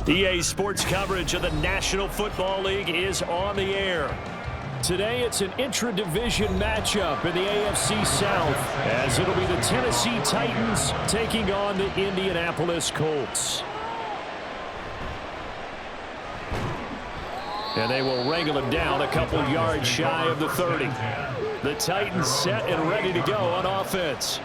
EA Sports coverage of the National Football League is on the air. Today, it's an intra-division matchup in the AFC South, as it'll be the Tennessee Titans taking on the Indianapolis Colts. And they will wrangle him down a couple yards shy of the 30. The Titans set and ready to go on offense.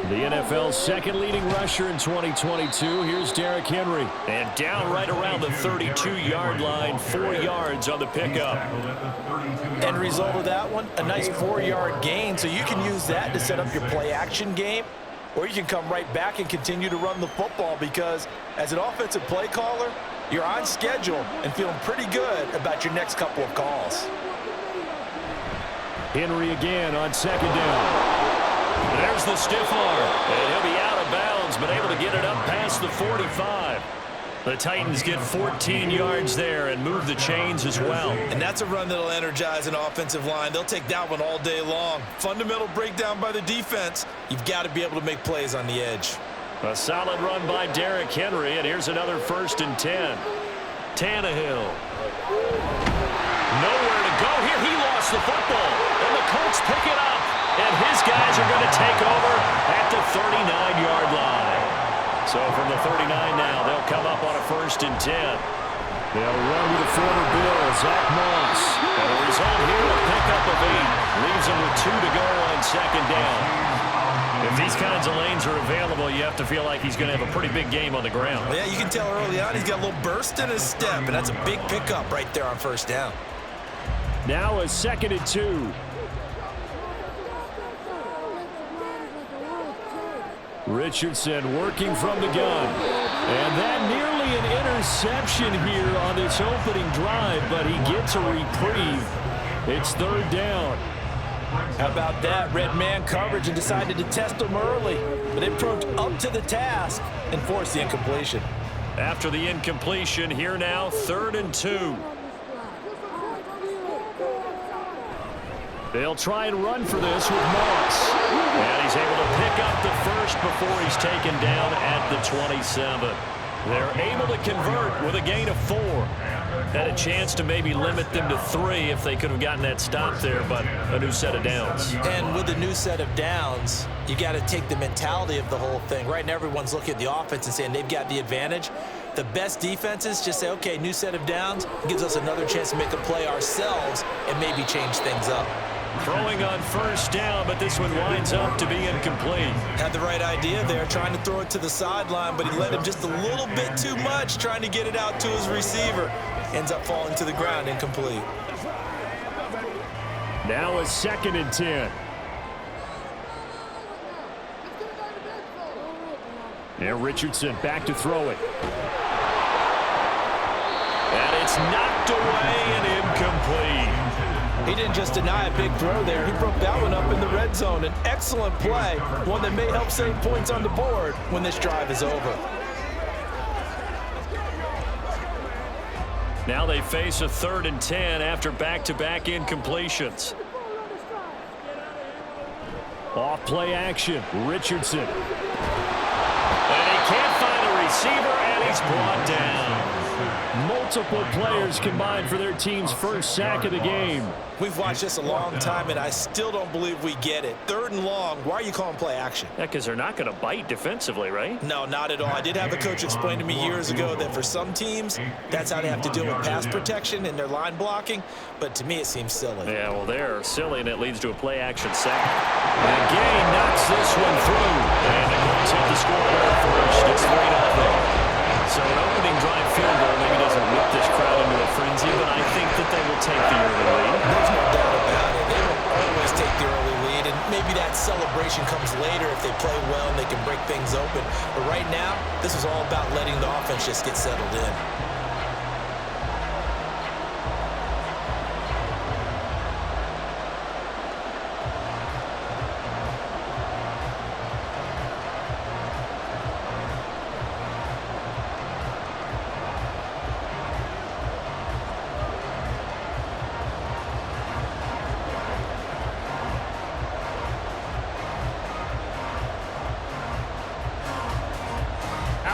The NFL's second leading rusher in 2022. Here's Derrick Henry. And down right around the 32-yard line, 4 yards on the pickup. End result of that one, a nice 4-yard gain. So you can use that to set up your play-action game, or you can come right back and continue to run the football because as an offensive play caller, you're on schedule and feeling pretty good about your next couple of calls. Henry again on second down. There's the stiff arm, and he'll be out of bounds, but able to get it up past the 45. The Titans get 14 yards there and move the chains as well. And that's a run that'll energize an offensive line. They'll take that one all day long. Fundamental breakdown by the defense. You've got to be able to make plays on the edge. A solid run by Derrick Henry, and here's another 1st and 10. Tannehill. Nowhere to go here. He lost the football, and the Colts pick it up. And his guys are going to take over at the 39-yard line. So from the 39 now, they'll come up on a 1st and 10. They'll run with the former Bill, Zach Moss. And the result here, a pickup of 8. Leaves him with 2 to go on second down. If these kinds of lanes are available, you have to feel like he's going to have a pretty big game on the ground. Yeah, you can tell early on he's got a little burst in his step, and that's a big pickup right there on 1st down. Now a 2nd and 2. Richardson working from the gun. And that nearly an interception here on this opening drive, but he gets a reprieve. It's 3rd down. How about that? Red man coverage and decided to test him early. But it proved up to the task and forced the incompletion. After the incompletion, here now, 3rd and 2. They'll try and run for this with Moss. And he's able to pick up the 1st before he's taken down at the 27. They're able to convert with a gain of 4. Had a chance to maybe limit them to 3 if they could have gotten that stop there, but a new set of downs. And with a new set of downs, you got to take the mentality of the whole thing. Right now, everyone's looking at the offense and saying they've got the advantage. The best defenses just say, okay, new set of downs gives us another chance to make a play ourselves and maybe change things up. Throwing on 1st down, but this one winds up to be incomplete. Had the right idea there, trying to throw it to the sideline, but he let him just a little bit too much, trying to get it out to his receiver. Ends up falling to the ground, incomplete. Now a 2nd and 10. And Richardson back to throw it. And it's knocked away and incomplete. He didn't just deny a big throw there. He broke that one up in the red zone. An excellent play, one that may help save points on the board when this drive is over. Now they face a 3rd and 10 after back-to-back incompletions. Off play action, Richardson. And he can't find a receiver, and he's brought down. Multiple players combined for their team's 1st sack of the game. We've watched this a long time, and I still don't believe we get it. 3rd and long, why are you calling play action? Yeah, because they're not going to bite defensively, right? No, not at all. I did have a coach explain to me years ago that for some teams, that's how they have to deal with pass protection and their line blocking. But to me, it seems silly. Yeah, well, they're silly, and it leads to a play action sack. And Gay knocks this one through. And the Colts hit the scoreboard first. It's 3-0. So an opening drive field goal maybe doesn't whip this crowd into a frenzy, but I think that they will take the early lead. There's no doubt about it. They will always take the early lead, and maybe that celebration comes later if they play well and they can break things open. But right now, this is all about letting the offense just get settled in.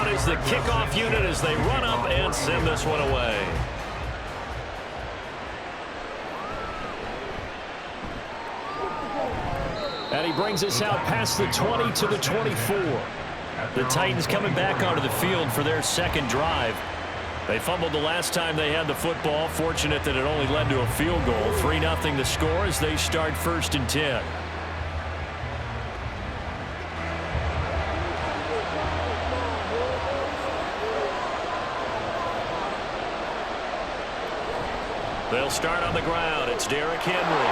out is the kickoff unit as they run up and send this one away. And he brings us out past the 20 to the 24. The Titans coming back onto the field for their second drive. They fumbled the last time they had the football. Fortunate that it only led to a field goal. 3-0 the score as they start 1st and 10. They'll start on the ground. It's Derrick Henry.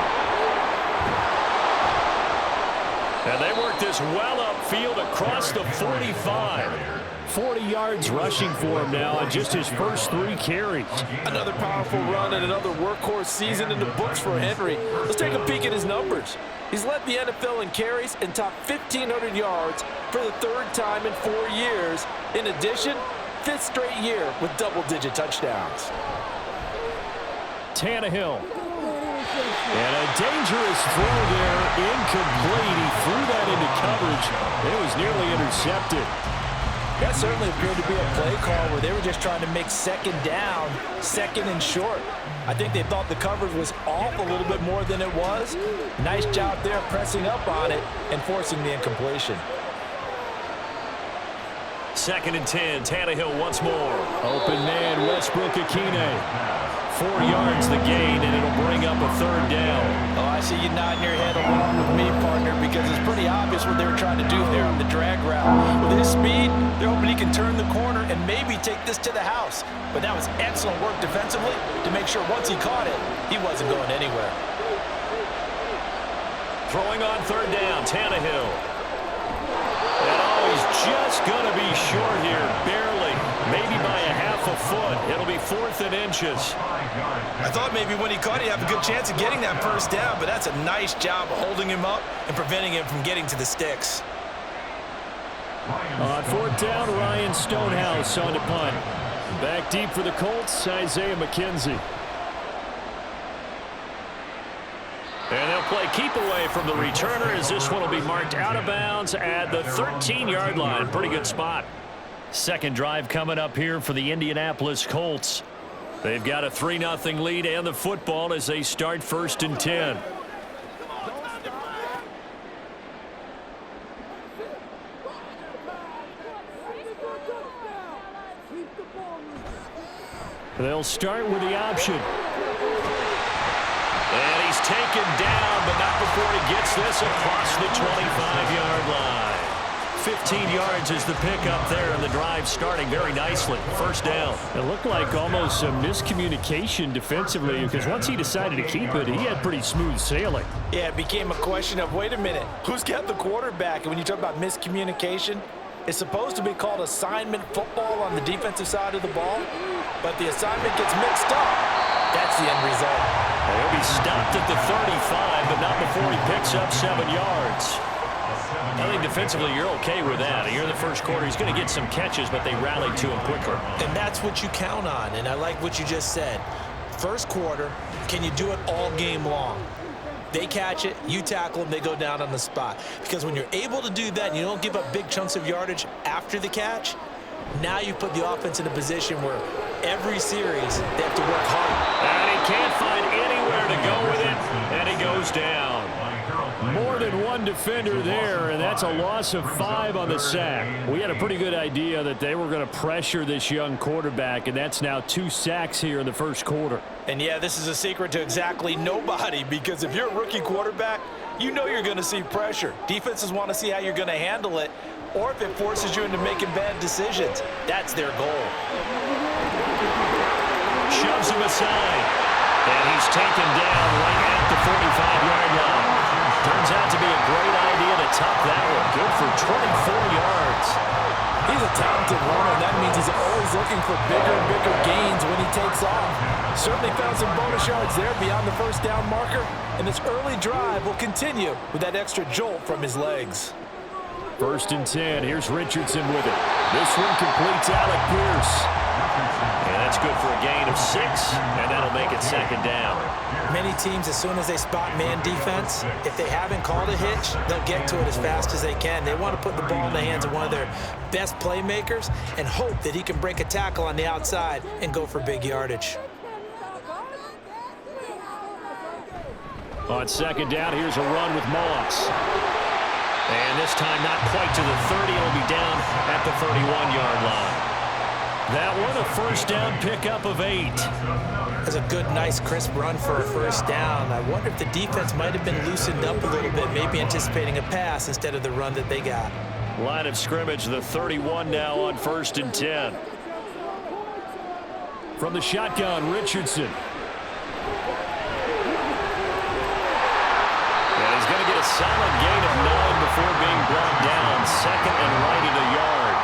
And they work this well upfield across the 45. 40 yards rushing for him now on just his first 3 carries. Another powerful run and another workhorse season in the books for Henry. Let's take a peek at his numbers. He's led the NFL in carries and topped 1,500 yards for the 3rd time in 4 years. In addition, 5th straight year with double-digit touchdowns. Tannehill. And a dangerous throw there, incomplete. He threw that into coverage. It was nearly intercepted. That certainly appeared to be a play call where they were just trying to make 2nd down, 2nd and short. I think they thought the coverage was off a little bit more than it was. Nice job there pressing up on it and forcing the incompletion. 2nd and 10, Tannehill once more. Open man, Westbrook-Ikhine. 4 yards the gain, and it'll bring up a 3rd down. Oh, I see you nodding your head along with me, partner, because it's pretty obvious what they were trying to do there on the drag route. With his speed, they're hoping he can turn the corner and maybe take this to the house. But that was excellent work defensively to make sure once he caught it, he wasn't going anywhere. Throwing on 3rd down, Tannehill. And he's just going to be short here, barely, maybe by a half a foot. It'll be 4th and inches. I thought maybe when he caught it, he'd have a good chance of getting that 1st down, but that's a nice job of holding him up and preventing him from getting to the sticks. On 4th down, Ryan Stonehouse on to punt. Back deep for the Colts, Isaiah McKenzie. And they'll play keep away from the returner as this one will be marked out of bounds at the 13-yard line. Pretty good spot. Second drive coming up here for the Indianapolis Colts. They've got a 3-0 lead and the football as they start 1st and 10. They'll start with the option. And he's taken down, but not before he gets this across the 25-yard line. 15 yards is the pickup there, and the drive starting very nicely. 1st down. It looked like almost some miscommunication defensively because once he decided to keep it, he had pretty smooth sailing. Yeah, it became a question of, wait a minute, who's got the quarterback? And when you talk about miscommunication, it's supposed to be called assignment football on the defensive side of the ball, but the assignment gets mixed up. That's the end result. He'll be stopped at the 35, but not before he picks up 7 yards. I think defensively you're okay with that. Here in the first quarter, he's going to get some catches, but they rallied to him quicker. And that's what you count on, and I like what you just said. First quarter, can you do it all game long? They catch it, you tackle them, they go down on the spot. Because when you're able to do that and you don't give up big chunks of yardage after the catch, now you put the offense in a position where every series they have to work hard. And he can't find anywhere to go with it, and he goes down. More than one defender there, and that's a loss of 5 on the sack. We had a pretty good idea that they were going to pressure this young quarterback, and that's now 2 sacks here in the first quarter. And yeah, this is a secret to exactly nobody, because if you're a rookie quarterback, you know you're going to see pressure. Defenses want to see how you're going to handle it, or if it forces you into making bad decisions. That's their goal. Shoves him aside, and he's taken down right at the 45-yard line. Turns out to be a great idea to tuck that one. Good for 24 yards. He's a talented runner. That means he's always looking for bigger and bigger gains when he takes off. Certainly found some bonus yards there beyond the 1st down marker. And this early drive will continue with that extra jolt from his legs. 1st and 10. Here's Richardson with it. This one completes Alec Pierce. And That's good for a gain of 6, and that'll make it second down. Many teams, as soon as they spot man defense, if they haven't called a hitch, they'll get to it as fast as they can. They want to put the ball in the hands of one of their best playmakers and hope that he can break a tackle on the outside and go for big yardage. On second down, here's a run with Moss. And this time not quite to the 30. It'll be down at the 31-yard line. That one, a first down pickup of 8. That's a good, nice, crisp run for a first down. I wonder if the defense might have been loosened up a little bit, maybe anticipating a pass instead of the run that they got. Line of scrimmage, the 31 now on 1st and 10. From the shotgun, Richardson. And he's going to get a solid gain of 9 before being brought down. Second and right at a yard.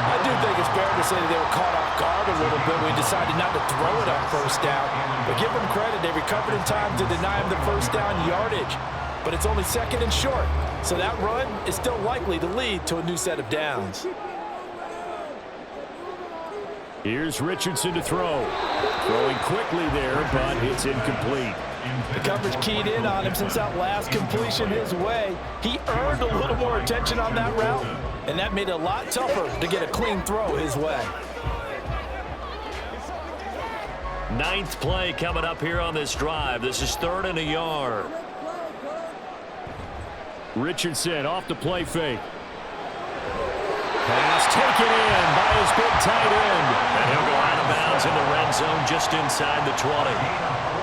I do think it's fair to say that they were caught off guard a little bit when we decided not to throw it on first down. But give them credit, they recovered in time to deny him the first down yardage. But it's only second and short, so that run is still likely to lead to a new set of downs. Here's Richardson to throw. Throwing quickly there, but it's incomplete. The coverage keyed in on him since that last completion his way. He earned a little more attention on that route, and that made it a lot tougher to get a clean throw his way. 9th play coming up here on this drive. This is 3rd and a yard. Richardson off the play fake. Pass taken in by his big tight end. And he'll go out of bounds in the red zone just inside the 20.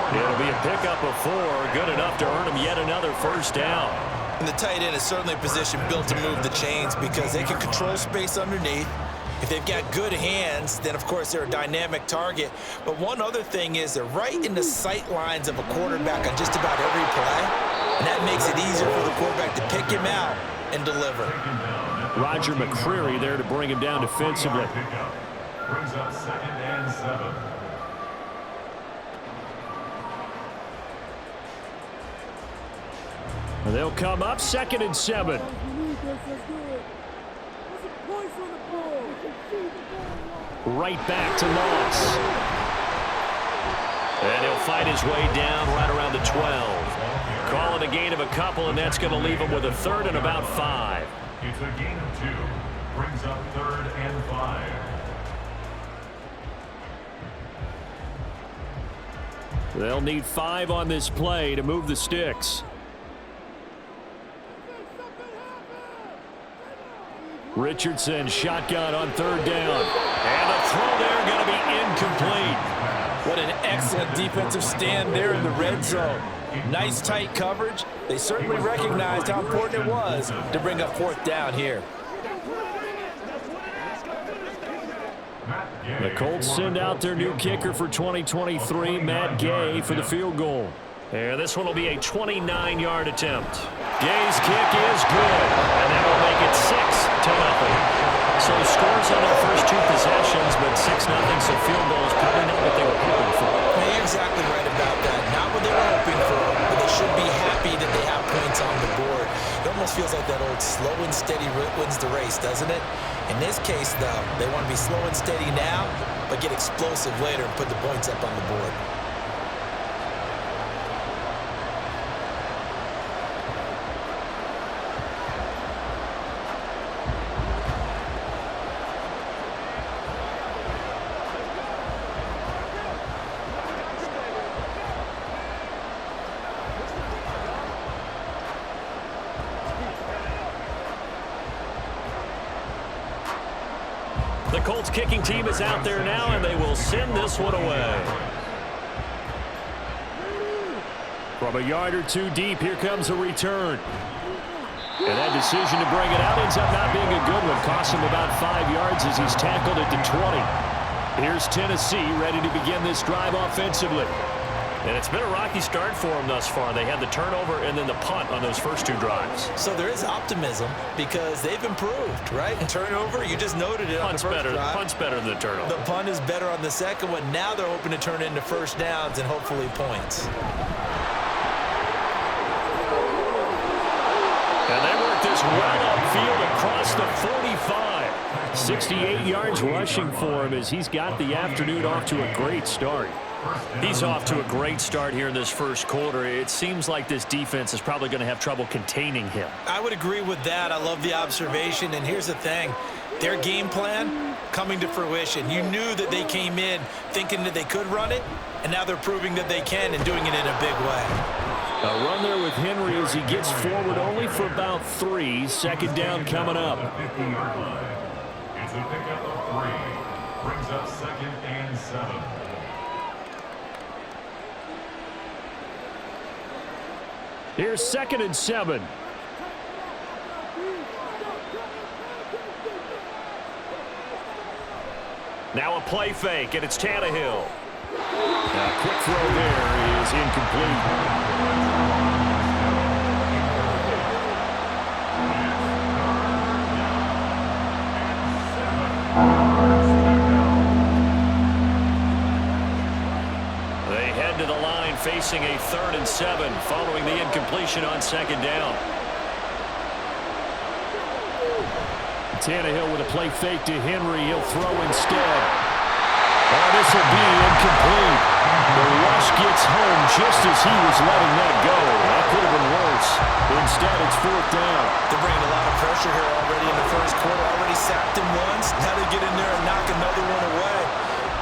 It'll be a pickup of 4, good enough to earn him yet another first down. And the tight end is certainly a position built to move the chains because they can control space underneath. If they've got good hands, then of course they're a dynamic target. But one other thing is they're right in the sight lines of a quarterback on just about every play. And that makes it easier for the quarterback to pick him out and deliver. Roger McCreary there to bring him down defensively. Brings up 2nd and 7. And they'll come up 2nd and 7. Right back to Moss. And he'll fight his way down right around the 12. Call it a gain of a couple, and that's going to leave him with a 3rd and about 5. It's a gain of 2. Brings up 3rd and 5. They'll need 5 on this play to move the sticks. Richardson shotgun on 3rd down. And a throw there going to be incomplete. What an excellent defensive stand there in the red zone. Nice tight coverage. They certainly recognized how important it was to bring up 4th down here. The Colts send out their new kicker for 2023, Matt Gay, for the field goal. And this one will be a 29-yard attempt. Gay's kick is good, and that will make it 6-0. So scores on their first 2 possessions, but 6-0, so field goal is probably not what they were hoping for. You're exactly right about that. Not what they were hoping for, but they should be happy that they have points on the board. It almost feels like that old slow and steady wins the race, doesn't it? In this case, though, they want to be slow and steady now, but get explosive later and put the points up on the board. The Colts kicking team is out there now, and they will send this one away. From a yard or 2 deep, here comes a return. And that decision to bring it out ends up not being a good one. Costs him about 5 yards as he's tackled at the 20. Here's Tennessee ready to begin this drive offensively. And it's been a rocky start for them thus far. They had the turnover and then the punt on those first 2 drives. So there is optimism because they've improved, right? Turnover, you just noted it on the first drive. Punt's better than the turnover. The punt is better on the second one. Now they're hoping to turn into first downs and hopefully points. And they work this well upfield across the 45. 68 yards rushing for him as he's got the afternoon off to a great start. He's off to a great start here in this first quarter. It seems like this defense is probably going to have trouble containing him. I would agree with that. I love the observation. And here's the thing. Their game plan coming to fruition. You knew that they came in thinking that they could run it, and now they're proving that they can and doing it in a big way. A run there with Henry as he gets forward only for about 3. Second down coming up. It's a pickup of 3. Brings up 2nd and 7. Here's 2nd and 7. Now a play fake, and it's Tannehill. A quick throw there is incomplete. They head to the line facing a 3rd and 7 following the incompletion on 2nd down. Tannehill with a play fake to Henry. He'll throw instead. Oh, this will be incomplete. The rush gets home just as he was letting that go. That could have been worse. Instead, it's 4th down. They're bringing a lot of pressure here already in the first quarter. Already sacked him once. Now they get in there and knock another one away.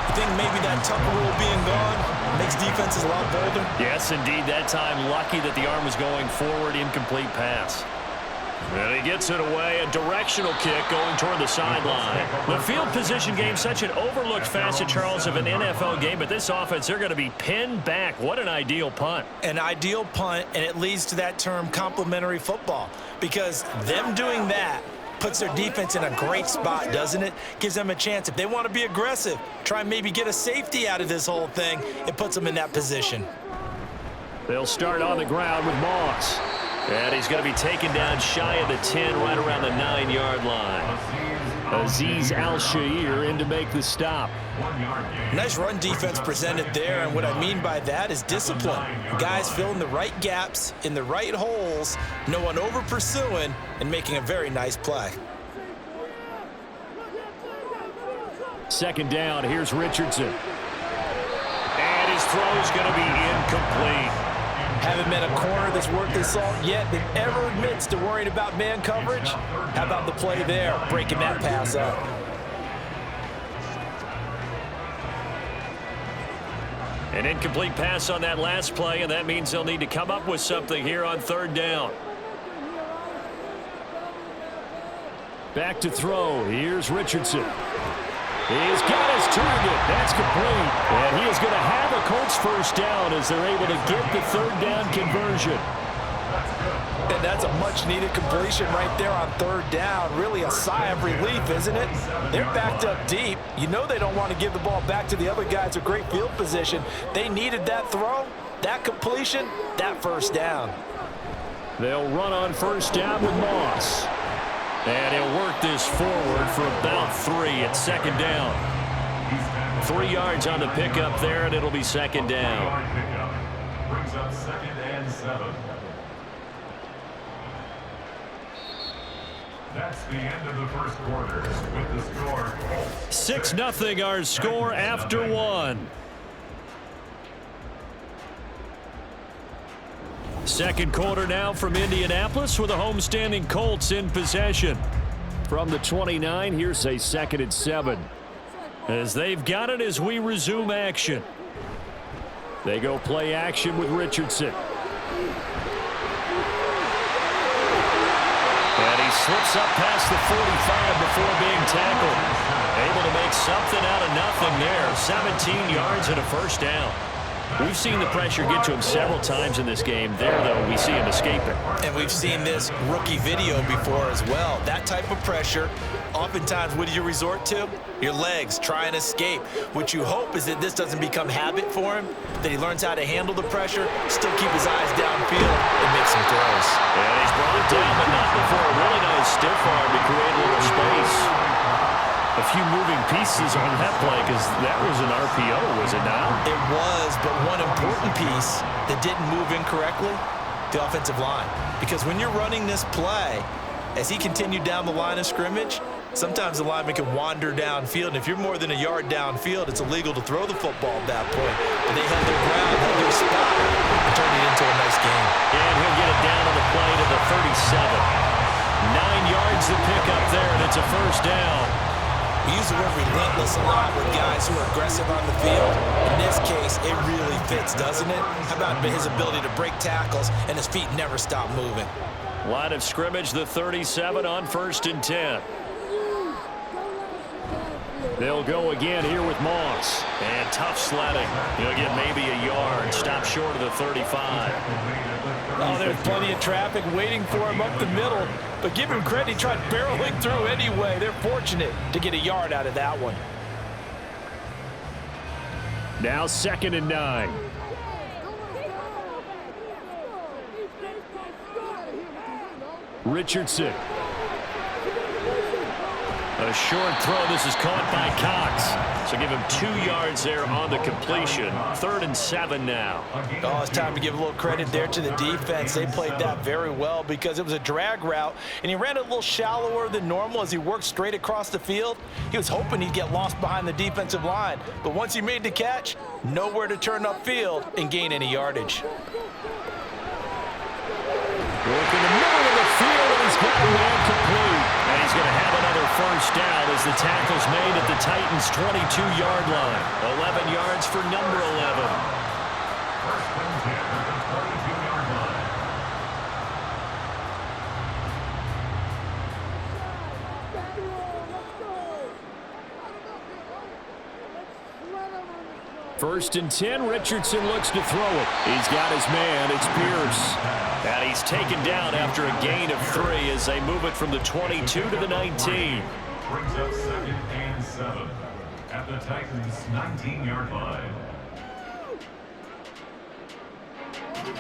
You think maybe that Tucker rule being gone makes defenses a lot bolder? Yes, indeed. That time, lucky that the arm was going forward. Incomplete pass. And he gets it away, a directional kick going toward the sideline. The field position game, such an overlooked facet, Charles, of an NFL game, but this offense, they're going to be pinned back. What an ideal punt. An ideal punt, and it leads to that term complementary football, because them doing that puts their defense in a great spot, doesn't it? Gives them a chance. If they want to be aggressive, try and maybe get a safety out of this whole thing, it puts them in that position. They'll start on the ground with Moss. And he's going to be taken down shy of the 10, right around the 9-yard line. Azeez Al-Shaair in to make the stop. Nice run defense presented there, and what I mean by that is discipline. Guys filling the right gaps in the right holes, no one over pursuing, and making a very nice play. 2nd down, here's Richardson. And his throw's going to be incomplete. Haven't met a corner that's worth his salt yet that ever admits to worrying about man coverage. How about the play there, breaking that pass up? An incomplete pass on that last play, and that means they'll need to come up with something here on 3rd down. Back to throw. Here's Richardson. He's got his target. That's complete. And he is going to have a Colts 1st down as they're able to get the 3rd down conversion. And that's a much-needed completion right there on 3rd down. Really a sigh of relief, isn't it? They're backed up deep. You know they don't want to give the ball back to the other guys with great field position. They needed that throw, that completion, that 1st down. They'll run on 1st down with Moss. And he'll work this forward for about 3 at 2nd down. 3 yards on the pickup there, and it'll be 2nd down. Brings up 2nd and 7. That's the end of the first quarter with the score 6-0 our score after 1. 2nd quarter now from Indianapolis with the homestanding Colts in possession. From the 29, here's a 2nd and 7. As they've got it as we resume action. They go play action with Richardson. And he slips up past the 45 before being tackled. Able to make something out of nothing there. 17 yards and a 1st down. We've seen the pressure get to him several times in this game. There, though, we see him escaping. And we've seen this rookie video before as well. That type of pressure, oftentimes, what do you resort to? Your legs, try and escape. What you hope is that this doesn't become habit for him, that he learns how to handle the pressure, still keep his eyes downfield, and make some throws. And he's brought down, but not before a really nice stiff arm to create a little space. A few moving pieces on that play because that was an RPO, was it not? It was, but one important piece that didn't move incorrectly, the offensive line. Because when you're running this play, as he continued down the line of scrimmage, Sometimes the lineman can wander downfield, and if you're more than a yard downfield, it's illegal to throw the football at that point. But they held their ground, held their spot, and turned it into a nice game. And he'll get it down to the play to the 37. 9 yards to pick up there, and it's a first down. We use the word relentless a lot with guys who are aggressive on the field. In this case, it really fits, doesn't it? How about his ability to break tackles and his feet never stop moving? Line of scrimmage, the 37 on 1st and 10. They'll go again here with Moss. And tough sledding. He'll get maybe a yard. Stop short of the 35. Oh, there's plenty of traffic waiting for him up the middle. But give him credit, he tried barreling through anyway. They're fortunate to get a yard out of that one. Now 2nd and 9. Richardson. A short throw. This is caught by Cox. So give him 2 yards there on the completion. 3rd and 7 now. Oh, it's time to give a little credit there to the defense. They played that very well because it was a drag route, and he ran it a little shallower than normal as he worked straight across the field. He was hoping he'd get lost behind the defensive line, but once he made the catch, nowhere to turn upfield and gain any yardage. Work in the middle of the field, and he's got the man complete. And he's going to have another first down as the tackle's made at the Titans' 22-yard line. 11 yards for number 11. First and 10 at the 22-yard line. First and 10, Richardson looks to throw it. He's got his man, it's Pierce. And he's taken down after a gain of 3 as they move it from the 22 to the 19. Brings up 2nd and 7 at the Titans' 19-yard line.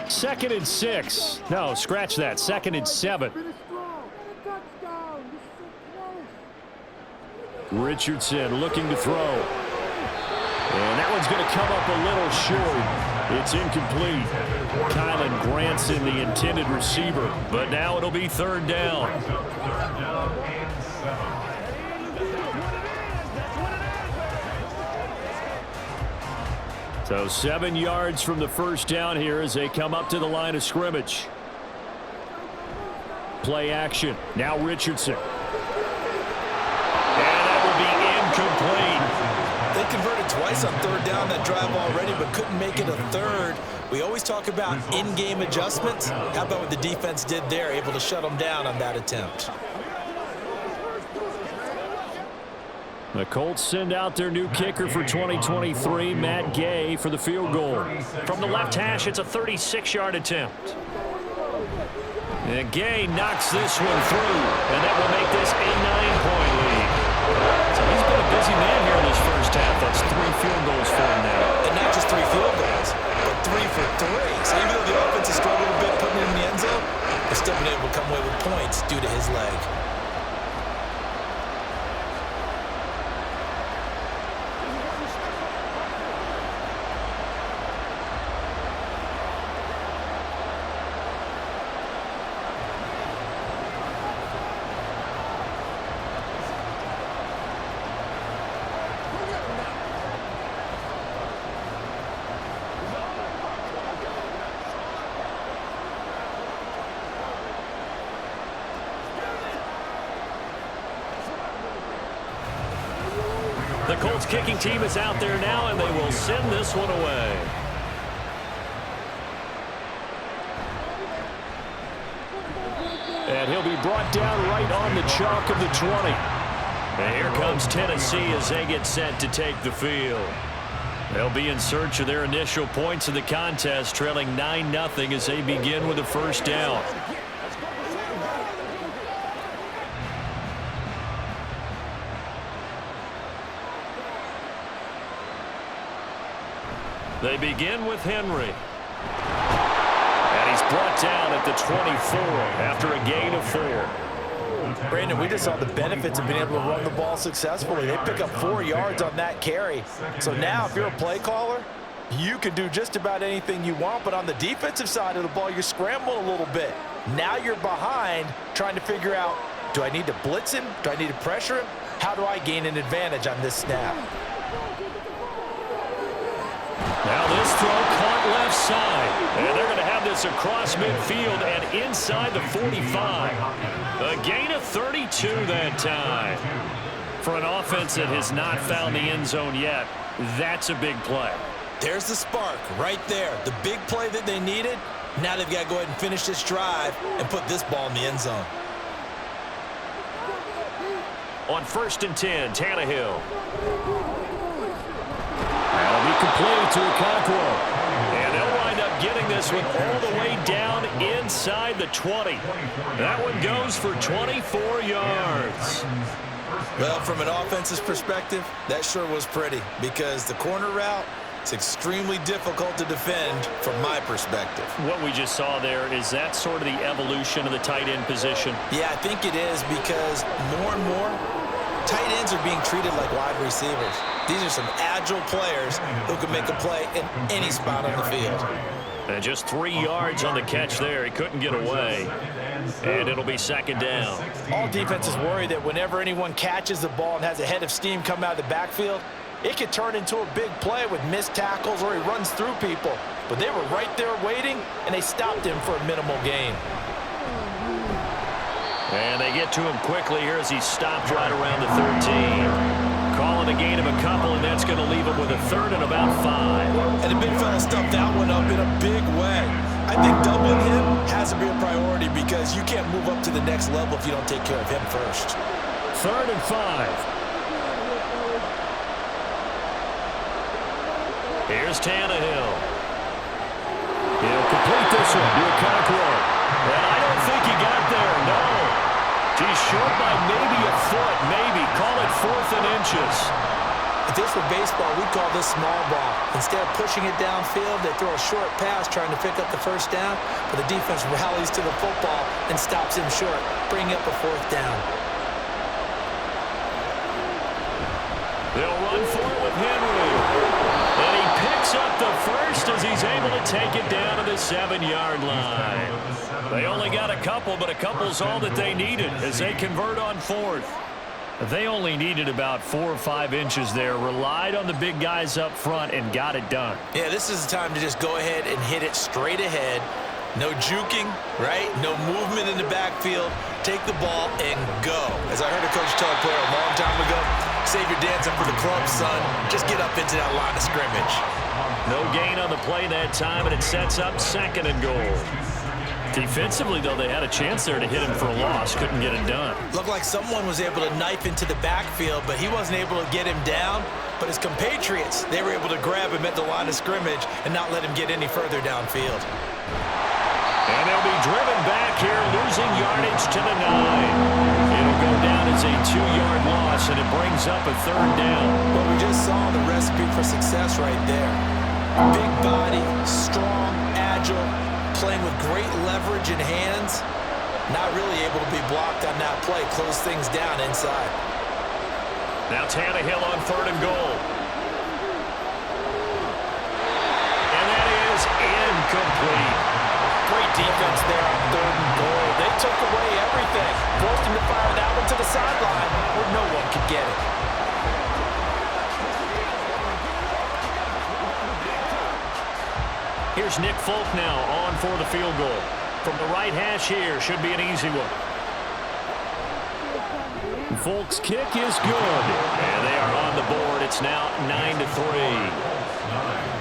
2nd and 6. No, scratch that. 2nd and 7. Richardson looking to throw. And that one's going to come up a little short. It's incomplete. Kylan Granson, the intended receiver. But now it'll be 3rd down. Third down and 7. So 7 yards from the first down here as they come up to the line of scrimmage. Play action. Now Richardson. And that will be incomplete. They converted twice on 3rd down that drive already, but couldn't make it a 3rd. We always talk about in-game adjustments. How about what the defense did there, able to shut them down on that attempt? The Colts send out their new kicker for 2023, Matt Gay, for the field goal. From the left hash, it's a 36-yard attempt. And Gay knocks this one through, and that will make this a 9-point lead. So he's been a busy man here in this first half. That's 3 field goals for him now. And not just 3 field goals, but 3 for 3. So even though the offense has struggled a bit putting it in the end zone, they've still been able to come away with points due to his leg. The Colts kicking team is out there now, and they will send this one away. And he'll be brought down right on the chalk of the 20. And here comes Tennessee as they get set to take the field. They'll be in search of their initial points of the contest, trailing 9-0 as they begin with a first down. They begin with Henry. And he's brought down at the 24 after a gain of 4. Brandon, we just saw the benefits of being able to run the ball successfully. They pick up 4 yards on that carry. So now if you're a play caller, you can do just about anything you want. But on the defensive side of the ball, you're scrambling a little bit. Now you're behind trying to figure out, Do I need to blitz him? Do I need to pressure him? How do I gain an advantage on this snap? Now this throw caught left side. And they're going to have this across midfield and inside the 45. A gain of 32 that time. For an offense that has not found the end zone yet, that's a big play. There's the spark right there. The big play that they needed. Now they've got to go ahead and finish this drive and put this ball in the end zone. On 1st and 10, Tannehill. That'll be completed to Okonkwo. And they'll wind up getting this one all the way down inside the 20. That one goes for 24 yards. Well, from an offense's perspective, that sure was pretty because the corner route, it's extremely difficult to defend from my perspective. What we just saw there, is that sort of the evolution of the tight end position? Yeah, I think it is because more and more, tight ends are being treated like wide receivers. These are some agile players who can make a play in any spot on the field. And just 3 yards on the catch there. He couldn't get away. And it'll be 2nd down. All defenses worry that whenever anyone catches the ball and has a head of steam come out of the backfield, it could turn into a big play with missed tackles or he runs through people. But they were right there waiting, and they stopped him for a minimal gain. And they get to him quickly here as he stopped right around the 13. Calling a gain of a couple, and that's going to leave him with a 3rd and about 5. And the big fella stuffed that one up in a big way. I think doubling him has to be a priority because you can't move up to the next level if you don't take care of him first. 3rd and 5. Here's Tannehill. He'll complete this one to Okonkwo. And I don't think he got there, no. He's short by maybe a foot, maybe. Call it 4th and inches. If this were baseball, we'd call this small ball. Instead of pushing it downfield, they throw a short pass trying to pick up the 1st down, but the defense rallies to the football and stops him short, bringing up a 4th down. They'll run for it with Henry. And he picks up the 1st as he's able to take it down to the 7-yard line. They only got a couple, but a couple's all that they needed as they convert on 4th. They only needed about 4 or 5 inches there, relied on the big guys up front, and got it done. Yeah, this is the time to just go ahead and hit it straight ahead. No juking, right? No movement in the backfield. Take the ball and go. As I heard a coach tell a player a long time ago, save your dancing for the club, son. Just get up into that line of scrimmage. No gain on the play that time, and it sets up 2nd and goal. Defensively, though, they had a chance there to hit him for a loss. Couldn't get it done. Looked like someone was able to knife into the backfield, but he wasn't able to get him down. But his compatriots, they were able to grab him at the line of scrimmage and not let him get any further downfield. And they'll be driven back here, losing yardage to the 9. It'll go down as a 2-yard loss, and it brings up a 3rd down. Well, we just saw the recipe for success right there. Big body, strong, agile, playing with great leverage in hands. Not really able to be blocked on that play. Close things down inside. Now Tannehill on 3rd and goal. And that is incomplete. Great defense there on 3rd and goal. They took away everything. Forced him to fire that one to the sideline where no one could get it. Here's Nick Folk now on for the field goal. From the right hash here, should be an easy one. Folk's kick is good. And they are on the board. It's now 9-3.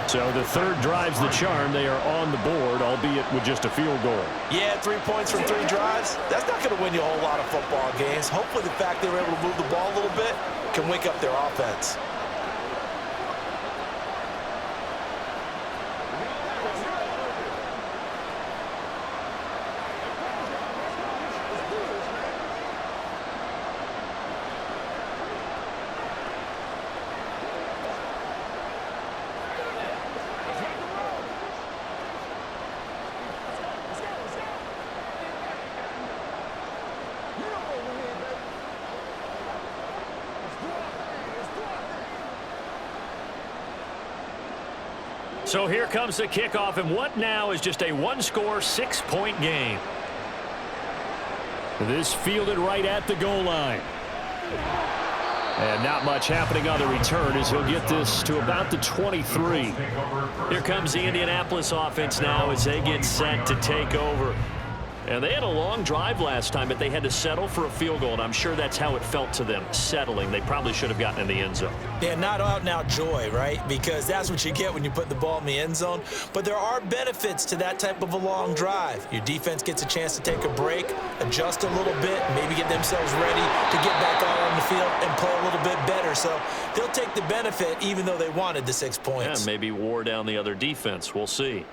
So the 3rd drives the charm. They are on the board, albeit with just a field goal. Yeah, 3 points from 3 drives. That's not going to win you a whole lot of football games. Hopefully the fact they were able to move the ball a little bit can wake up their offense. So here comes the kickoff, and what now is just a 1-score, 6-point game. This fielded right at the goal line. And not much happening on the return as he'll get this to about the 23. Here comes the Indianapolis offense now as they get set to take over. And they had a long drive last time, but they had to settle for a field goal, and I'm sure that's how it felt to them, settling. They probably should have gotten in the end zone. Yeah, not out-and-out joy, right? Because that's what you get when you put the ball in the end zone. But there are benefits to that type of a long drive. Your defense gets a chance to take a break, adjust a little bit, maybe get themselves ready to get back out on the field and play a little bit better. So they'll take the benefit even though they wanted the 6 points. Yeah, maybe wore down the other defense. We'll see.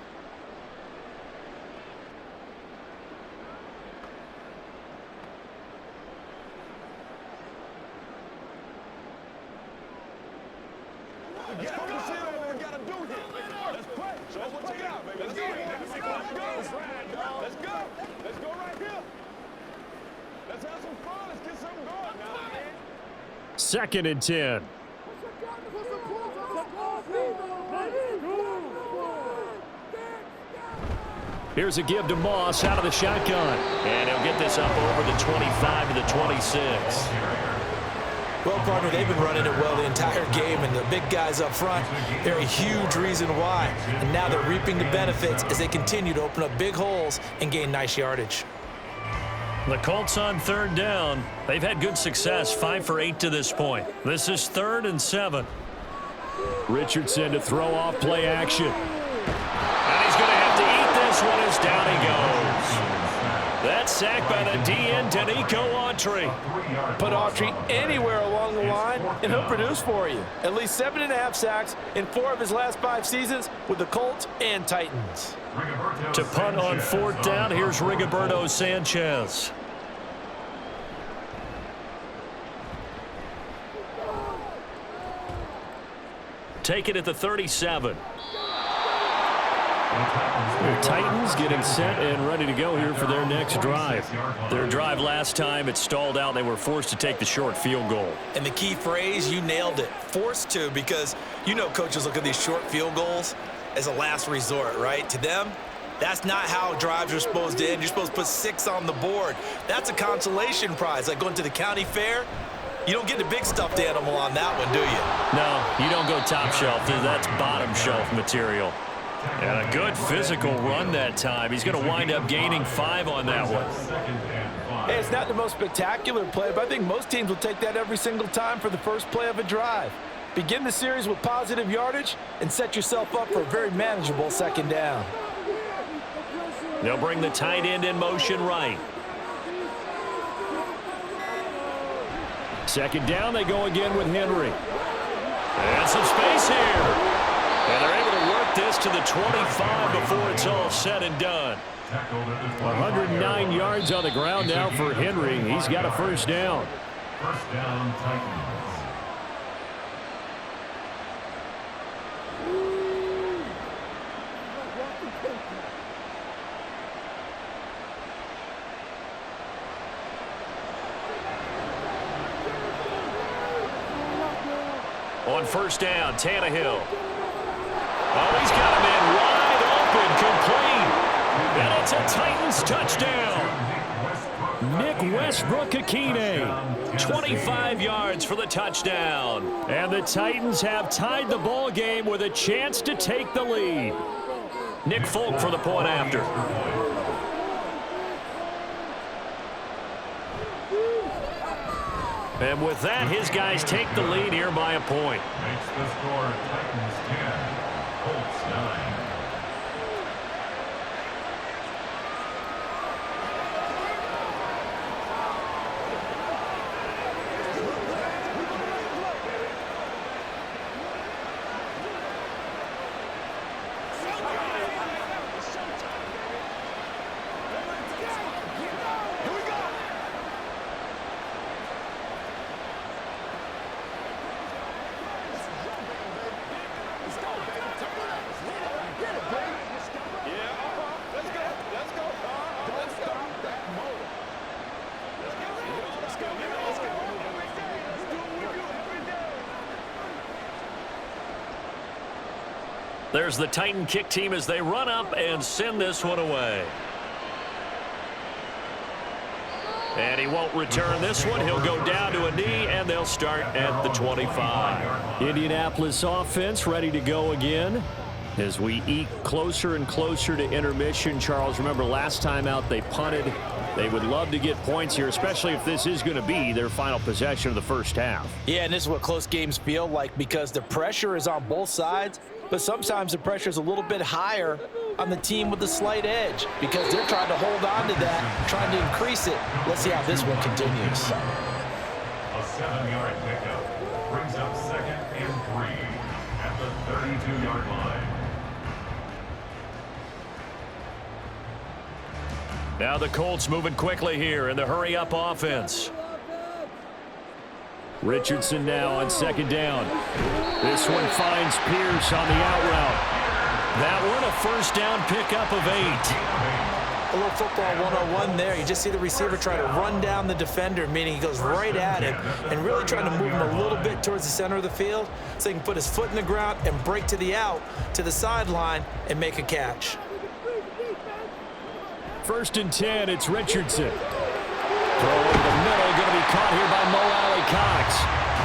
Second and 10. Here's a give to Moss out of the shotgun. And he'll get this up over the 25 to the 26. Well, partner, they've been running it well the entire game, and the big guys up front, they're a huge reason why. And now they're reaping the benefits as they continue to open up big holes and gain nice yardage. The Colts on third down. They've had good success, 5 for 8 to this point. This is 3rd and 7. Richardson to throw off play action. And he's going to have to eat this one as down he goes. That's sacked by the DN, Danico Autry. Put Autry anywhere along the line, and he'll produce for you. At least 7.5 sacks in 4 of his last 5 seasons with the Colts and Titans. To punt on 4th down, here's Rigoberto Sanchez. Take it at the 37. The Titans getting set and ready to go here for their next drive. Their drive last time, it stalled out. They were forced to take the short field goal. And the key phrase, you nailed it, forced to, because you know coaches look at these short field goals as a last resort, right? To them, that's not how drives are supposed to end. You're supposed to put 6 on the board. That's a consolation prize, like going to the county fair. You don't get the big stuffed animal on that one, do you? No, you don't go top shelf. That's bottom shelf material. And a good physical run that time. He's going to wind up gaining 5 on that one. Hey, it's not the most spectacular play, but I think most teams will take that every single time for the first play of a drive. Begin the series with positive yardage and set yourself up for a very manageable 2nd down. They'll bring the tight end in motion right. 2nd down, they go again with Henry. And some space here. And they're able to work this to the 25 before it's all said and done. 109 yards on the ground now for Henry. He's got a 1st down. 1st down, Titans. On 1st down, Tannehill. Oh, he's got him in wide open, complete. And it's a Titans touchdown. Nick Westbrook-Akine, 25 yards for the touchdown. And the Titans have tied the ball game with a chance to take the lead. Nick Folk for the point after. And with that, his guys take the lead here by a point. Makes the score Titans 10, Colts 9. There's the Titan kick team as they run up and send this one away. And he won't return this one. He'll go down to a knee, and they'll start at the 25. Indianapolis offense ready to go again as we eke closer and closer to intermission. Charles, remember last time out they punted. They would love to get points here, especially if this is going to be their final possession of the first half. Yeah, and this is what close games feel like because the pressure is on both sides, but sometimes the pressure is a little bit higher on the team with the slight edge because they're trying to hold on to that, trying to increase it. Let's see how this one continues. A 7-yard pickup brings up 2nd and 3 at the 32-yard line. Now the Colts moving quickly here in the hurry-up offense. Richardson now on 2nd down. This one finds Pierce on the out route. That one a first down pickup of 8. A little football 101 there. You just see the receiver try to run down the defender, meaning he goes right at him and really trying to move him a little bit towards the center of the field so he can put his foot in the ground and break to the out, to the sideline, and make a catch. 1st and 10, it's Richardson. Throw over the middle, going to be caught here by Mo Alley-Cox.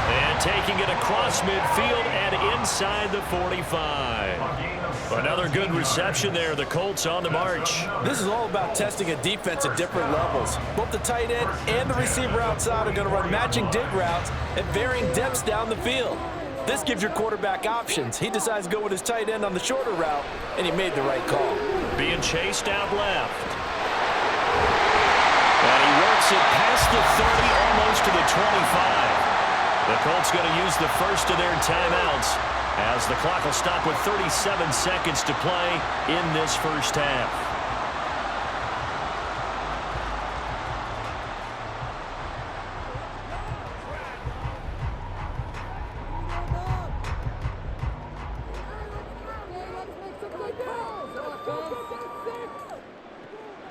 And taking it across midfield and inside the 45. Another good reception there. The Colts on the march. This is all about testing a defense at different levels. Both the tight end and the receiver outside are going to run matching dig routes at varying depths down the field. This gives your quarterback options. He decides to go with his tight end on the shorter route, and he made the right call. Being chased out left. And he works it past the 30, almost to the 25. The Colts going to use the first of their timeouts as the clock will stop with 37 seconds to play in this first half.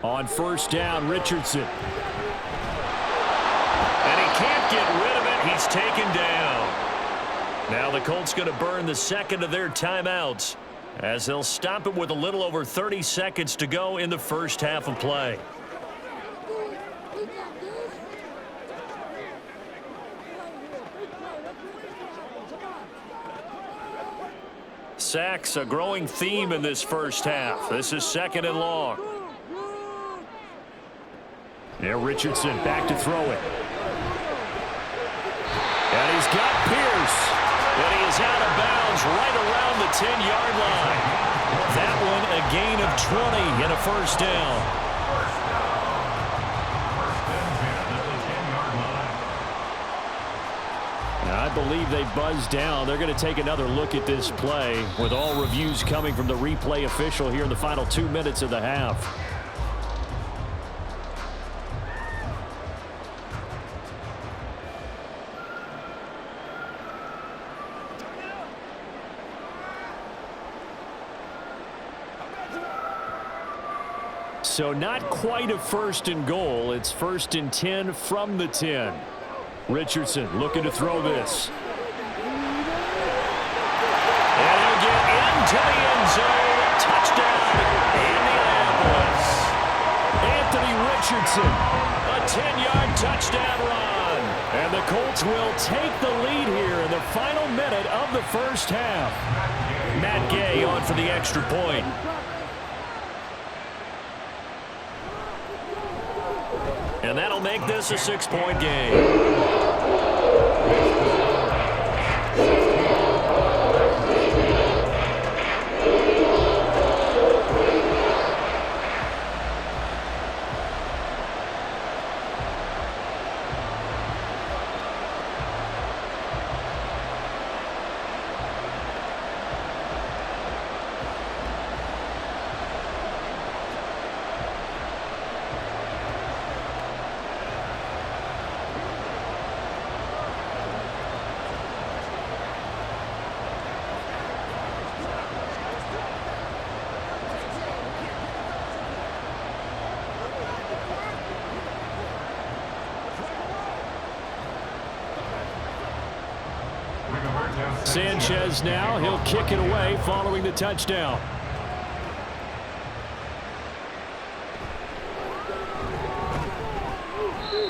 On 1st down, Richardson. And he can't get rid of it. He's taken down. Now the Colts going to burn the second of their timeouts as they'll stop it with a little over 30 seconds to go in the first half of play. Sacks, a growing theme in this first half. This is 2nd and long. Yeah, Richardson back to throw it. And he's got Pierce. And he is out of bounds right around the 10-yard line. That one a gain of 20 and a first down. Now, I believe they buzzed down. They're going to take another look at this play with all reviews coming from the replay official here in the final 2 minutes of the half. So not quite a 1st and goal. It's 1st and 10 from the 10. Richardson looking to throw this. And he'll get into the end zone. Touchdown, Indianapolis. Anthony Richardson, a 10-yard touchdown run. And the Colts will take the lead here in the final minute of the first half. Matt Gay on for the extra point. And that'll make this a 6-point game. Sanchez now, he'll kick it away following the touchdown.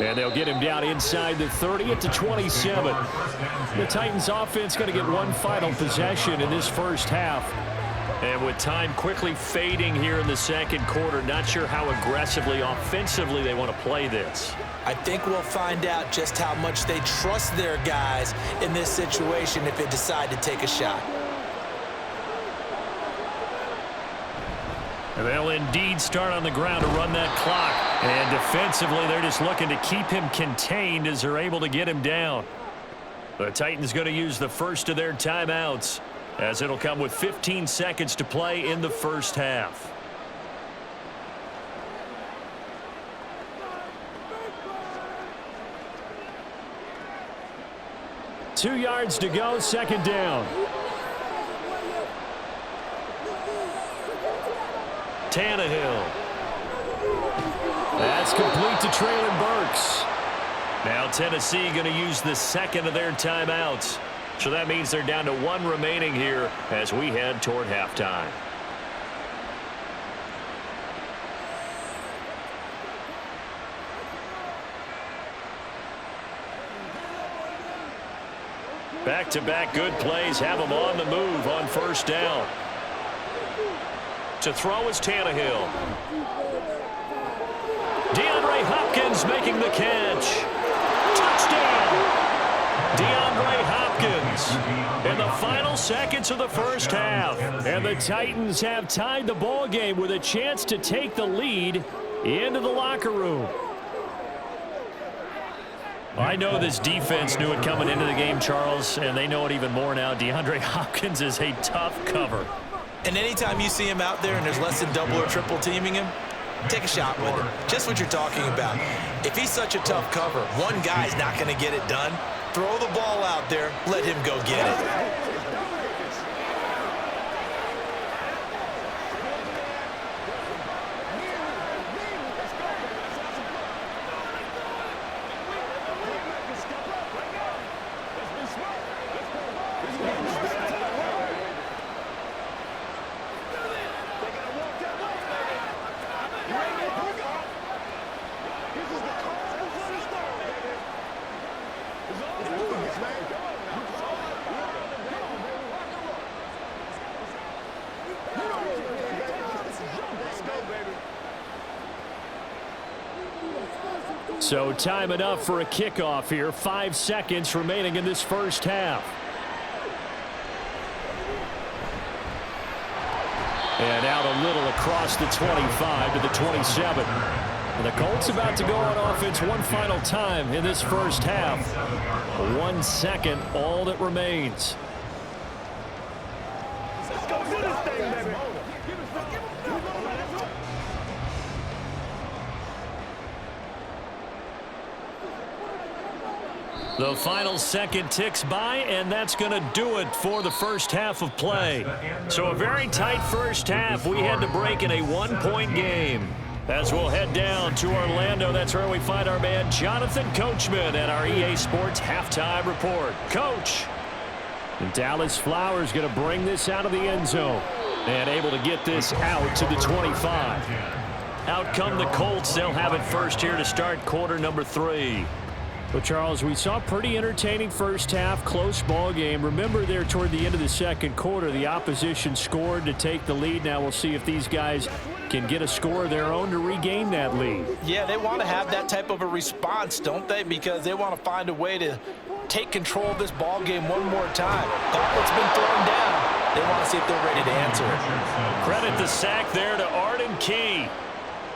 And they'll get him down inside the 30 at the 27. The Titans offense going to get one final possession in this first half. And with time quickly fading here in the second quarter, not sure how aggressively, offensively they want to play this. I think we'll find out just how much they trust their guys in this situation if they decide to take a shot. They'll indeed start on the ground to run that clock. And defensively, they're just looking to keep him contained as they're able to get him down. The Titans going to use the first of their timeouts, as it'll come with 15 seconds to play in the first half. Two yards to go, second down. Tannehill. That's complete to Traylon Burks. Now Tennessee going to use the second of their timeouts. So that means they're down to one remaining here as we head toward halftime. Back-to-back good plays have them on the move on first down. To throw is Tannehill. DeAndre Hopkins making the catch. Touchdown! DeAndre Hopkins in the final seconds of the first half. And the Titans have tied the ball game with a chance to take the lead into the locker room. I know this defense knew it coming into the game, Charles, and they know it even more now. DeAndre Hopkins is a tough cover. And anytime you see him out there and there's less than double or triple teaming him, take a shot with him. Just what you're talking about. If he's such a tough cover, one guy's not going to get it done. Throw the ball out there. Let him go get it. So time enough for a kickoff here. 5 seconds remaining in this first half. And out a little across the 25 to the 27. And the Colts about to go on offense one final time in this first half. 1 second, all that remains. Let's go do this thing, baby. The final second ticks by, and that's going to do it for the first half of play. So a very tight first half. We had to break in a one-point game. As we'll head down to Orlando, that's where we find our man Jonathan Coachman at our EA Sports Halftime Report. Coach. And Dallas Flowers going to bring this out of the end zone. And able to get this out to the 25. Out come the Colts. They'll have it first here to start quarter number 3. Well, Charles, we saw a pretty entertaining first half, close ball game. Remember there toward the end of the second quarter, the opposition scored to take the lead. Now we'll see if these guys can get a score of their own to regain that lead. Yeah, they want to have that type of a response, don't they? Because they want to find a way to take control of this ball game one more time. Gauntlet's been thrown down. They want to see if they're ready to answer it. Credit the sack there to Arden Key.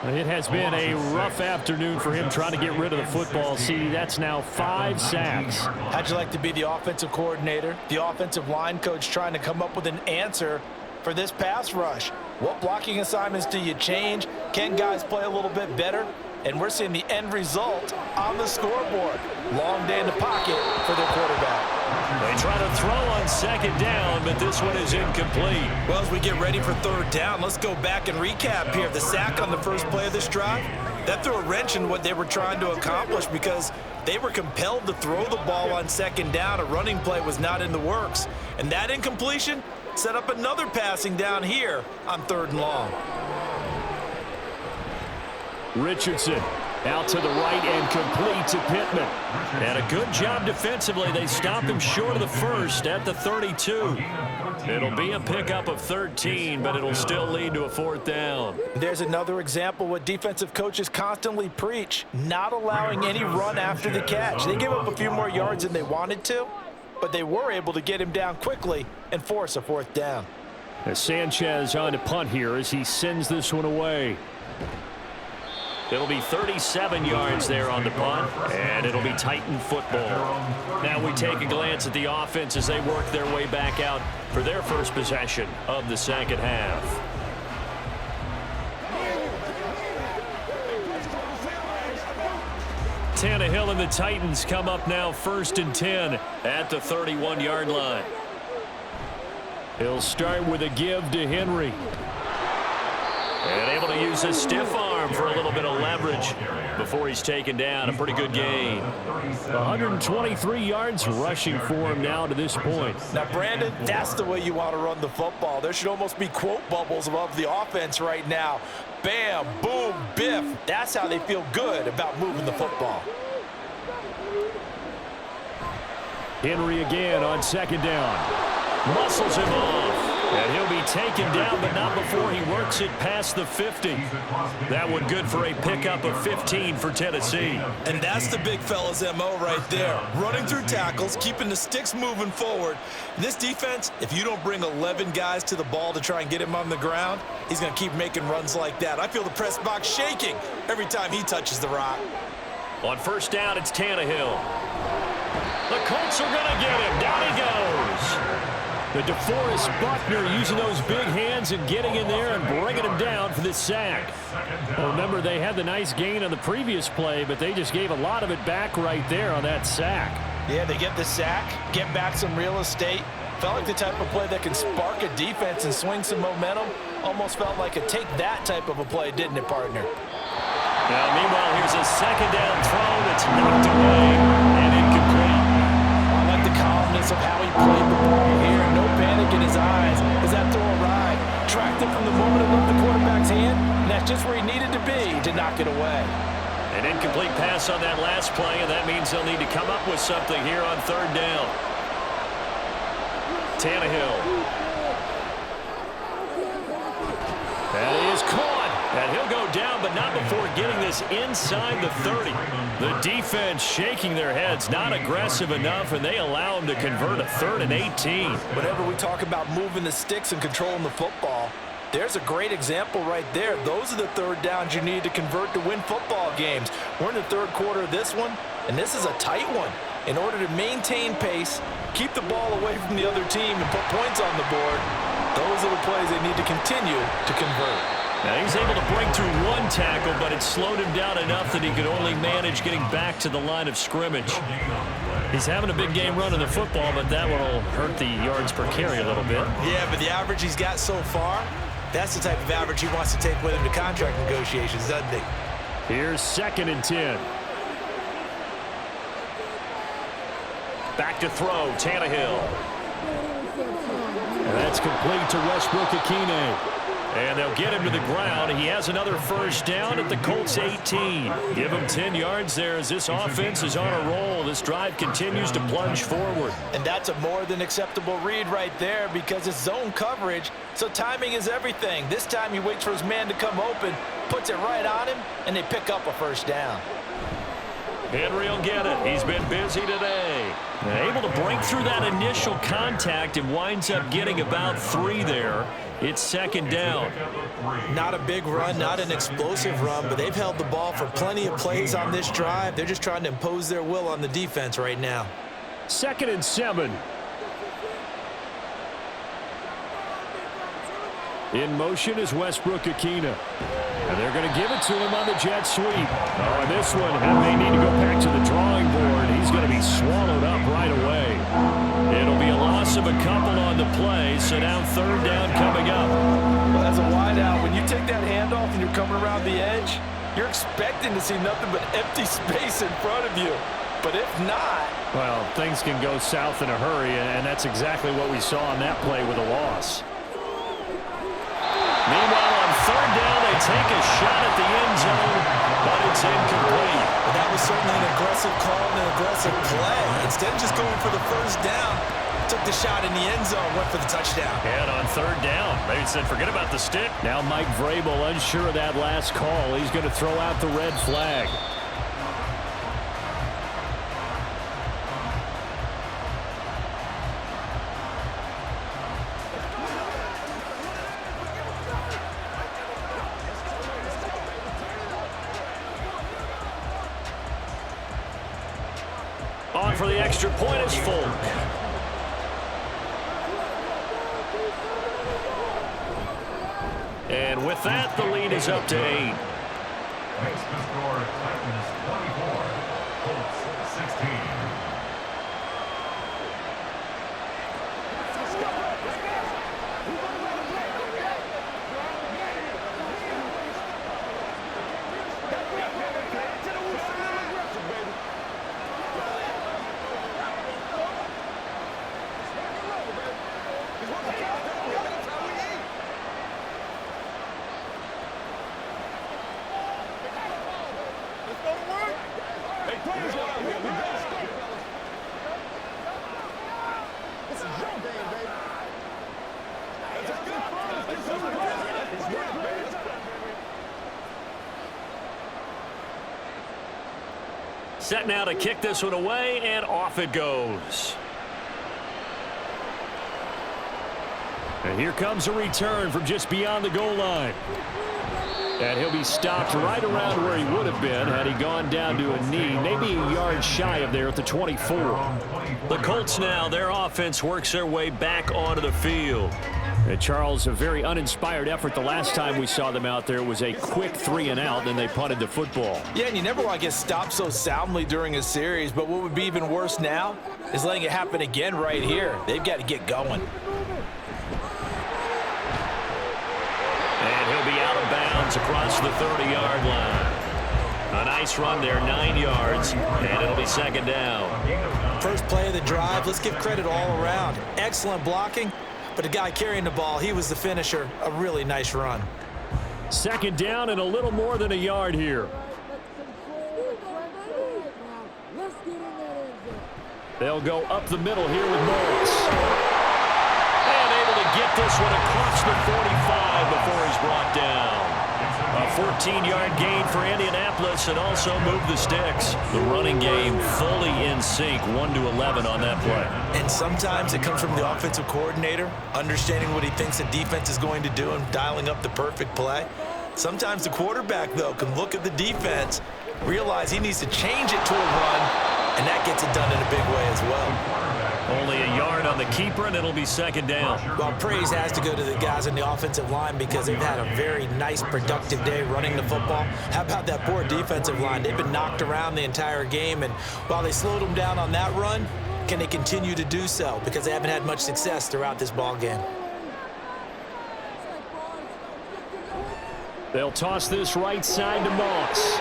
It has been a rough afternoon for him trying to get rid of the football. See, that's now 5 sacks. How'd you like to be the offensive coordinator, the offensive line coach trying to come up with an answer for this pass rush? What blocking assignments do you change? Can guys play a little bit better? And we're seeing the end result on the scoreboard. Long day in the pocket for their quarterback. They try to throw on second down, but this one is incomplete. Well, as we get ready for third down, let's go back and recap here. The sack on the first play of this drive, that threw a wrench in what they were trying to accomplish because they were compelled to throw the ball on second down. A running play was not in the works. And that incompletion set up another passing down here on third and long. Richardson Out to the right and complete to Pittman. And a good job defensively. They stopped him short of the first at the 32. It'll be a pickup of 13, but it'll still lead to a 4th down. There's another example what defensive coaches constantly preach, not allowing any run after the catch. They gave up a few more yards than they wanted to, but they were able to get him down quickly and force a 4th down. As Sanchez on to punt here as he sends this one away. It'll be 37 yards there on the punt, and it'll be Titan football. Now we take a glance at the offense as they work their way back out for their first possession of the second half. Tannehill and the Titans come up now 1st and 10 at the 31-yard line. He'll start with a give to Henry. And able to use his stiff arm for a little bit of leverage before he's taken down. A pretty good gain. 123 yards rushing for him now to this point. Now, Brandon, that's the way you want to run the football. There should almost be quote bubbles above the offense right now. Bam, boom, biff. That's how they feel good about moving the football. Henry again on 2nd down. Muscles him off. And he'll be taken down, but not before he works it past the 50. That one good for a pickup of 15 for Tennessee. And that's the big fella's MO right there. Running through tackles, keeping the sticks moving forward. This defense, if you don't bring 11 guys to the ball to try and get him on the ground, he's going to keep making runs like that. I feel the press box shaking every time he touches the rock. On 1st down, it's Tannehill. The Colts are going to get him. Down he goes. The DeForest Buckner using those big hands and getting in there and bringing him down for this sack. Well, remember, they had the nice gain on the previous play, but they just gave a lot of it back right there on that sack. Yeah, they get the sack, get back some real estate. Felt like the type of play that can spark a defense and swing some momentum. Almost felt like a take that type of a play, didn't it, partner? Now, meanwhile, here's a 2nd down throw that's knocked away and incomplete. I like the calmness of how he played the ball here. No panic in his eyes as that throw arrived. Tracked it from the moment it left the quarterback's hand, and that's just where he needed to be to knock it away. An incomplete pass on that last play, and that means they'll need to come up with something here on 3rd down. Tannehill. That is caught. And he'll go down, but not before getting this inside the 30. The defense shaking their heads, not aggressive enough, and they allow him to convert a 3rd and 18. Whenever we talk about moving the sticks and controlling the football, there's a great example right there. Those are the 3rd downs you need to convert to win football games. We're in the 3rd quarter of this one, and this is a tight one. In order to maintain pace, keep the ball away from the other team, and put points on the board, those are the plays they need to continue to convert. Now he's able to break through one tackle, but it slowed him down enough that he could only manage getting back to the line of scrimmage. He's having a big game running the football, but that one will hurt the yards per carry a little bit. Yeah, but the average he's got so far, that's the type of average he wants to take with him to contract negotiations, doesn't he? Here's 2nd and 10. Back to throw, Tannehill. And that's complete to Westbrook-Ikhine. And they'll get him to the ground. He has another 1st down at the Colts 18. Give him 10 yards there as this offense is on a roll. This drive continues to plunge forward. And that's a more than acceptable read right there because it's zone coverage, so timing is everything. This time he waits for his man to come open, puts it right on him, and they pick up a 1st down. Henry will get it. He's been busy today. Able to break through that initial contact and winds up getting about 3 there. It's 2nd down. Not a big run, not an explosive run, but they've held the ball for plenty of plays on this drive. They're just trying to impose their will on the defense right now. 2nd and 7. In motion is Westbrook-Ikhine. And they're going to give it to him on the jet sweep. Oh, and this one may need to go back to the drawing board. He's going to be swallowed up right away. It'll be a loss of a couple on the play, so now 3rd down coming up. Well, as a wideout, when you take that handoff and you're coming around the edge, you're expecting to see nothing but empty space in front of you. But if not... Well, things can go south in a hurry, and that's exactly what we saw on that play with a loss. Meanwhile, on 3rd down, they take a shot at the end zone, but it's incomplete. But that was certainly an aggressive call and an aggressive play. Instead of just going for the first down, took the shot in the end zone, went for the touchdown. And on third down, they said forget about the stick. Now Mike Vrabel unsure of that last call. He's going to throw out the red flag. On for the extra point is Folk. And with that, the lead is up to 8. Makes the score Titans 24, Colts 16. Set now to kick this one away, and off it goes. And here comes a return from just beyond the goal line. And he'll be stopped right around where he would have been had he gone down to a knee, maybe a yard shy of there at the 24. The Colts now, their offense works their way back onto the field. And Charles, a very uninspired effort the last time we saw them out there. It was a quick 3-and-out, then they punted the football. Yeah, and you never want to get stopped so soundly during a series, but what would be even worse now is letting it happen again right here. They've got to get going. And he'll be out of bounds across the 30-yard line. A nice run there, 9 yards, and it'll be second down. First play of the drive, let's give credit all around. Excellent blocking, but the guy carrying the ball, he was the finisher. A really nice run. Second down and a little more than a yard here. They'll go up the middle here with Morris. And able to get this one across the 45 before he's brought down. A 14-yard gain for Indianapolis and also move the sticks. The running game fully in sync, 1-11 on that play. And sometimes it comes from the offensive coordinator, understanding what he thinks the defense is going to do and dialing up the perfect play. Sometimes the quarterback, though, can look at the defense, realize he needs to change it to a run, and that gets it done in a big way as well. Only a yard on the keeper, and it'll be second down. Well, praise has to go to the guys on the offensive line because they've had a very nice, productive day running the football. How about that poor defensive line? They've been knocked around the entire game, and while they slowed them down on that run, can they continue to do so? Because they haven't had much success throughout this ball game. They'll toss this right side to Moss.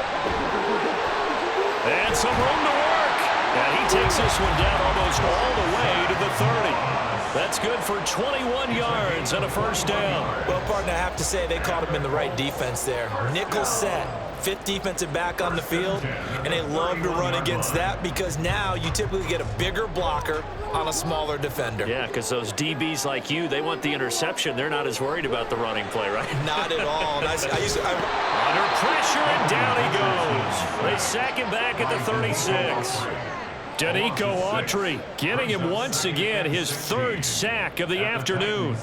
And some room to work. And he takes this one down almost all the way to the 30. That's good for 21 yards and a first down. Well, partner, I have to say they caught him in the right defense there. Nickel set, fifth defensive back on the field, and they love to run against that because now you typically get a bigger blocker on a smaller defender. Yeah, because those DBs like you, they want the interception. They're not as worried about the running play, right? Not at all. And under pressure, and down he goes. They sack him back at the 36. Danico Autry getting him once again his third sack of the afternoon.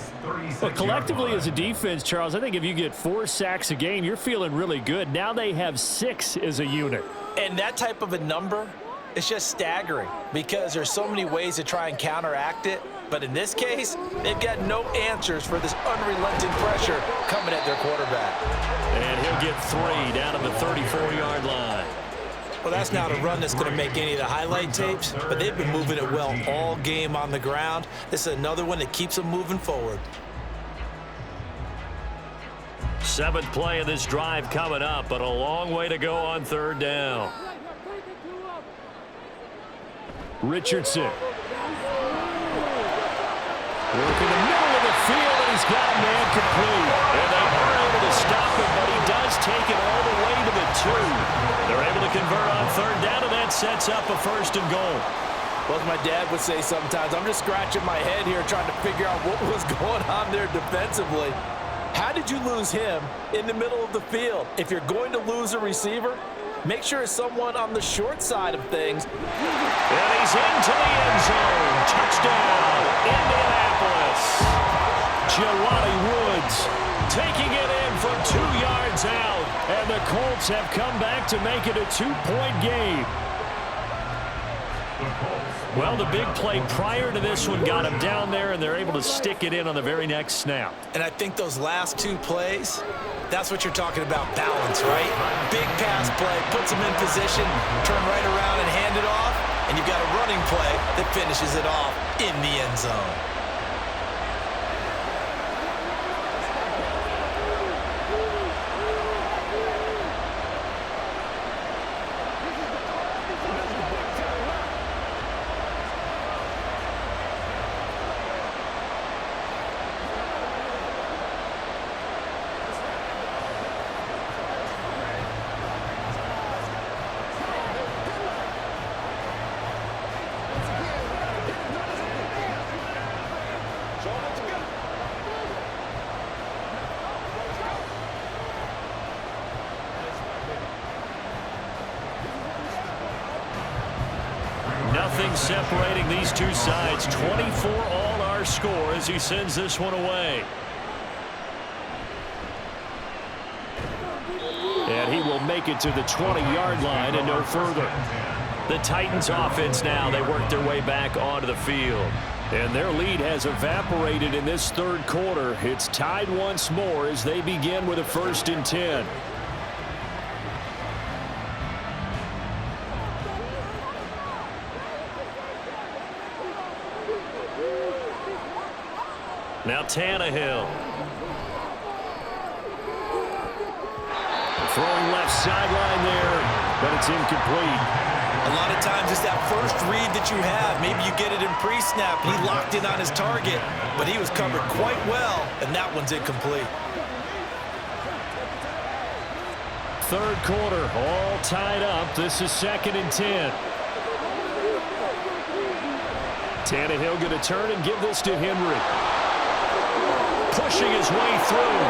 But collectively as a defense, Charles, I think if you get 4 sacks a game, you're feeling really good. Now they have 6 as a unit. And that type of a number is just staggering because there's so many ways to try and counteract it. But in this case, they've got no answers for this unrelenting pressure coming at their quarterback. And he'll get 3 down to the 34-yard line. Well, that's not a run that's going to make any of the highlight tapes, but they've been moving it well all game on the ground. This is another one that keeps them moving forward. 7th play of this drive coming up, but a long way to go on third down. Richardson. Working the middle of the field, and he's got a man complete. And they are able to stop him, but he does take it all the way to the two. They're able to convert on third down, and that sets up a first and goal. Well, as my dad would say sometimes, I'm just scratching my head here trying to figure out what was going on there defensively. How did you lose him in the middle of the field? If you're going to lose a receiver, make sure it's someone on the short side of things. And he's into the end zone. Touchdown, Indianapolis. Jelani Woods taking it in from 2 yards out. And the Colts have come back to make it a 2-point game. Well, the big play prior to this one got him down there, and they're able to stick it in on the very next snap. And I think those last 2 plays, that's what you're talking about, balance, right? Big pass play, puts him in position, turn right around and hand it off, and you've got a running play that finishes it off in the end zone. Nothing separating these two sides. 24 all our score as he sends this one away. And he will make it to the 20-yard line and no further. The Titans offense now, they work their way back onto the field. And their lead has evaporated in this third quarter. It's tied once more as they begin with a 1st and 10. Now Tannehill. Throwing left sideline there, but it's incomplete. A lot of times it's that first read that you have. Maybe you get it in pre-snap, and he locked in on his target, but he was covered quite well, and that one's incomplete. Third quarter, all tied up. This is 2nd and 10. Tannehill going to turn and give this to Henry. Pushing his way through.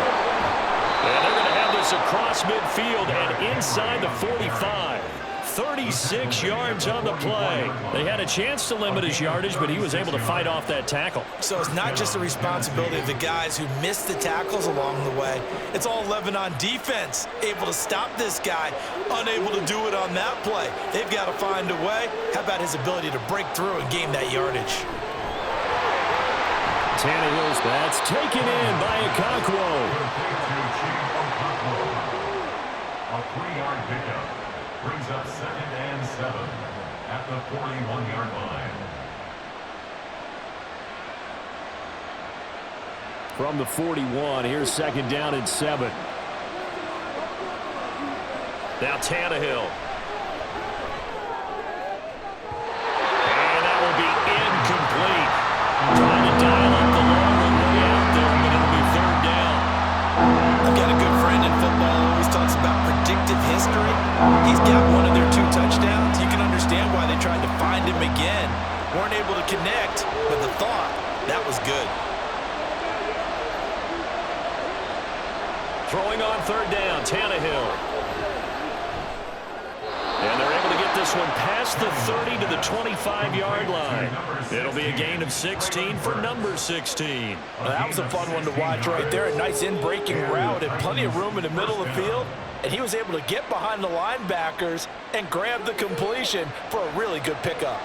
And they're going to have this across midfield and inside the 45. 36 yards on the play. They had a chance to limit his yardage, but he was able to fight off that tackle. So it's not just the responsibility of the guys who missed the tackles along the way. It's all 11 on defense, able to stop this guy, unable to do it on that play. They've got to find a way. How about his ability to break through and gain that yardage? Tannehill's that's taken in by Okonkwo. A 3-yard pickup brings up 2nd and 7 at the 41-yard line. From the 41, here's 2nd down and 7. Now Tannehill. And that will be incomplete. Trying to dial up the long one way out there, but it'll be 3rd down. I've got a good friend in football who always talks about predictive history. He's got one of their 2 touchdowns. You can understand why they tried to find him again. Weren't able to connect, but the thought, that was good. Throwing on 3rd down, Tannehill. And they're able to get this one past the 30 to the 25-yard line. It'll be a gain of 16 for number 16. Well, that was a fun one to watch right there. A nice in-breaking route and plenty of room in the middle of the field. And he was able to get behind the linebackers and grab the completion for a really good pickup.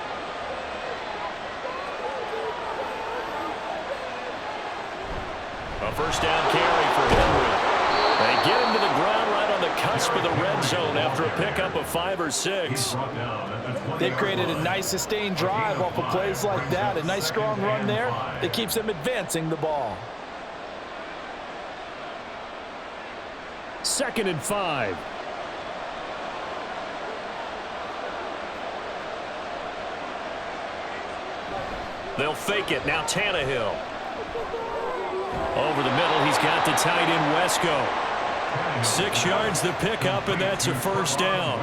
A 1st down carry for Henry. They get him to the ground right on the cusp of the red zone after a pickup of 5 or 6. They've created a nice sustained drive off of plays like that. A nice strong run there that keeps them advancing the ball. 2nd and 5. They'll fake it. Now Tannehill. Over the middle, he's got the tight end Wesco. 6 yards the pickup, and that's a first down.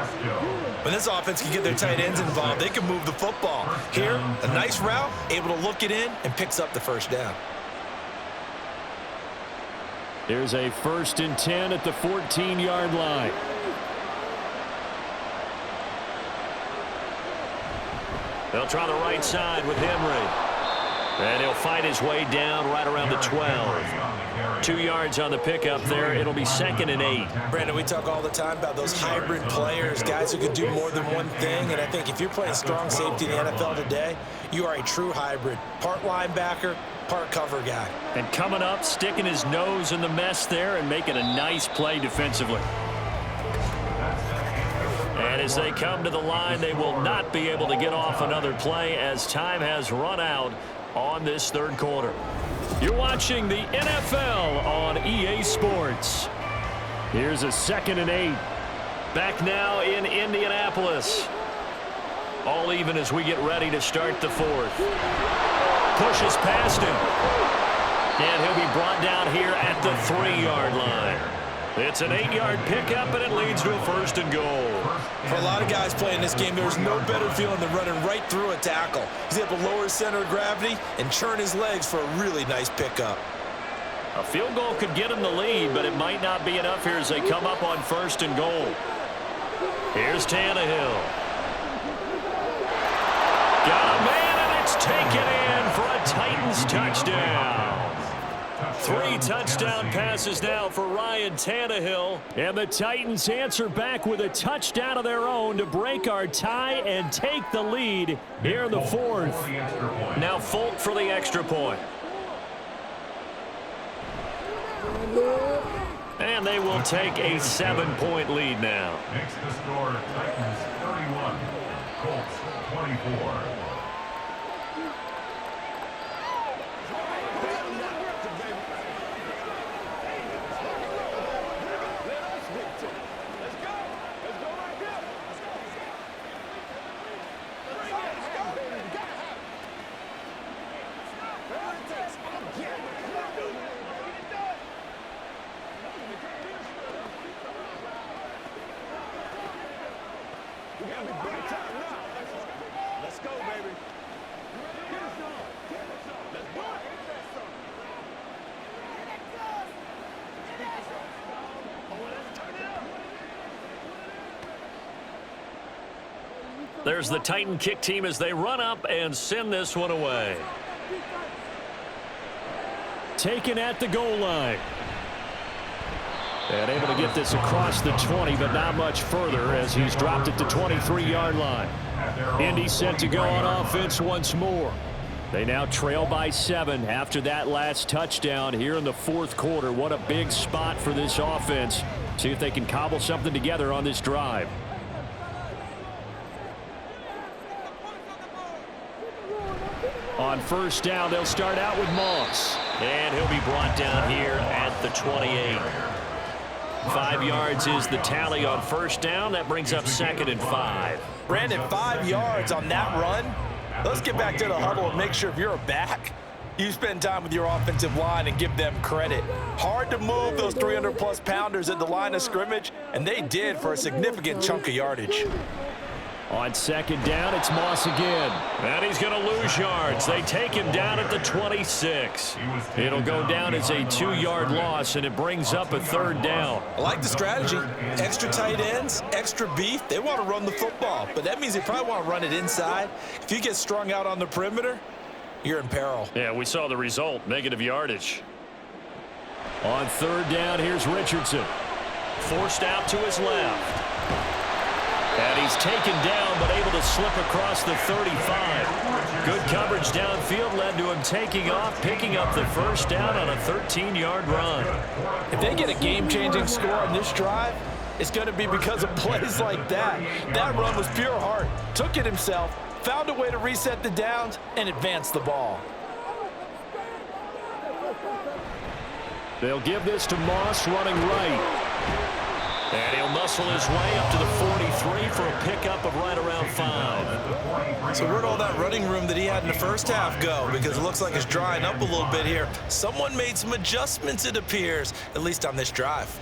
When this offense can get their tight ends involved, they can move the football. Here, a nice route, able to look it in, and picks up the first down. Here's a 1st and 10 at the 14-yard line. They'll try the right side with Henry. And he'll fight his way down right around the 12. 2 yards on the pickup there. It'll be 2nd and 8. Brandon, we talk all the time about those hybrid players, guys who can do more than one thing. And I think if you're playing strong safety in the NFL today, you are a true hybrid. Part linebacker, part cover guy. And coming up, sticking his nose in the mess there and making a nice play defensively. And as they come to the line, they will not be able to get off another play as time has run out on this 3rd quarter. You're watching the NFL on EA Sports. Here's a 2nd and 8. Back now in Indianapolis. All even as we get ready to start the 4th. Pushes past him. And he'll be brought down here at the 3-yard line. It's an 8-yard pickup, and it leads to a 1st and goal. For a lot of guys playing this game, there's no better feeling than running right through a tackle. He's able to lower his center of gravity and churn his legs for a really nice pickup. A field goal could get him the lead, but it might not be enough here as they come up on 1st and goal. Here's Tannehill. Got a man, and it's taken in for a Titans touchdown. 3 touchdown passes now for Ryan Tannehill. And the Titans answer back with a touchdown of their own to break our tie and take the lead here in the 4th. Now Folk for the extra point. And they will take a 7-point lead now. Makes the score Titans 31, Colts 24. There's the Titan kick team as they run up and send this one away. Taken at the goal line. And able to get this across the 20, but not much further as he's dropped it to 23-yard line. Indy set to go on offense once more. They now trail by 7 after that last touchdown here in the 4th quarter. What a big spot for this offense. See if they can cobble something together on this drive. On 1st down, they'll start out with Moss. And he'll be brought down here at the 28. 5 yards is the tally on 1st down. That brings up 2nd and 5. Brandon, 5 yards on that run. Let's get back to the huddle and make sure if you're a back, you spend time with your offensive line and give them credit. Hard to move those 300-plus pounders at the line of scrimmage, and they did for a significant chunk of yardage. On 2nd down, it's Moss again. And he's going to lose yards. They take him down at the 26. It'll go down as a 2-yard loss, and it brings up a 3rd down. I like the strategy. Extra tight ends, extra beef. They want to run the football, but that means they probably want to run it inside. If you get strung out on the perimeter, you're in peril. Yeah, we saw the result, negative yardage. On 3rd down, here's Richardson. Forced out to his left. And he's taken down, but able to slip across the 35. Good coverage downfield led to him taking off, picking up the 1st down on a 13-yard run. If they get a game-changing score on this drive, it's going to be because of plays like that. That run was pure heart. Took it himself, found a way to reset the downs, and advance the ball. They'll give this to Moss running right. And he'll muscle his way up to the 43 for a pickup of right around 5. So where'd all that running room that he had in the 1st half go? Because it looks like it's drying up a little bit here. Someone made some adjustments, it appears, at least on this drive.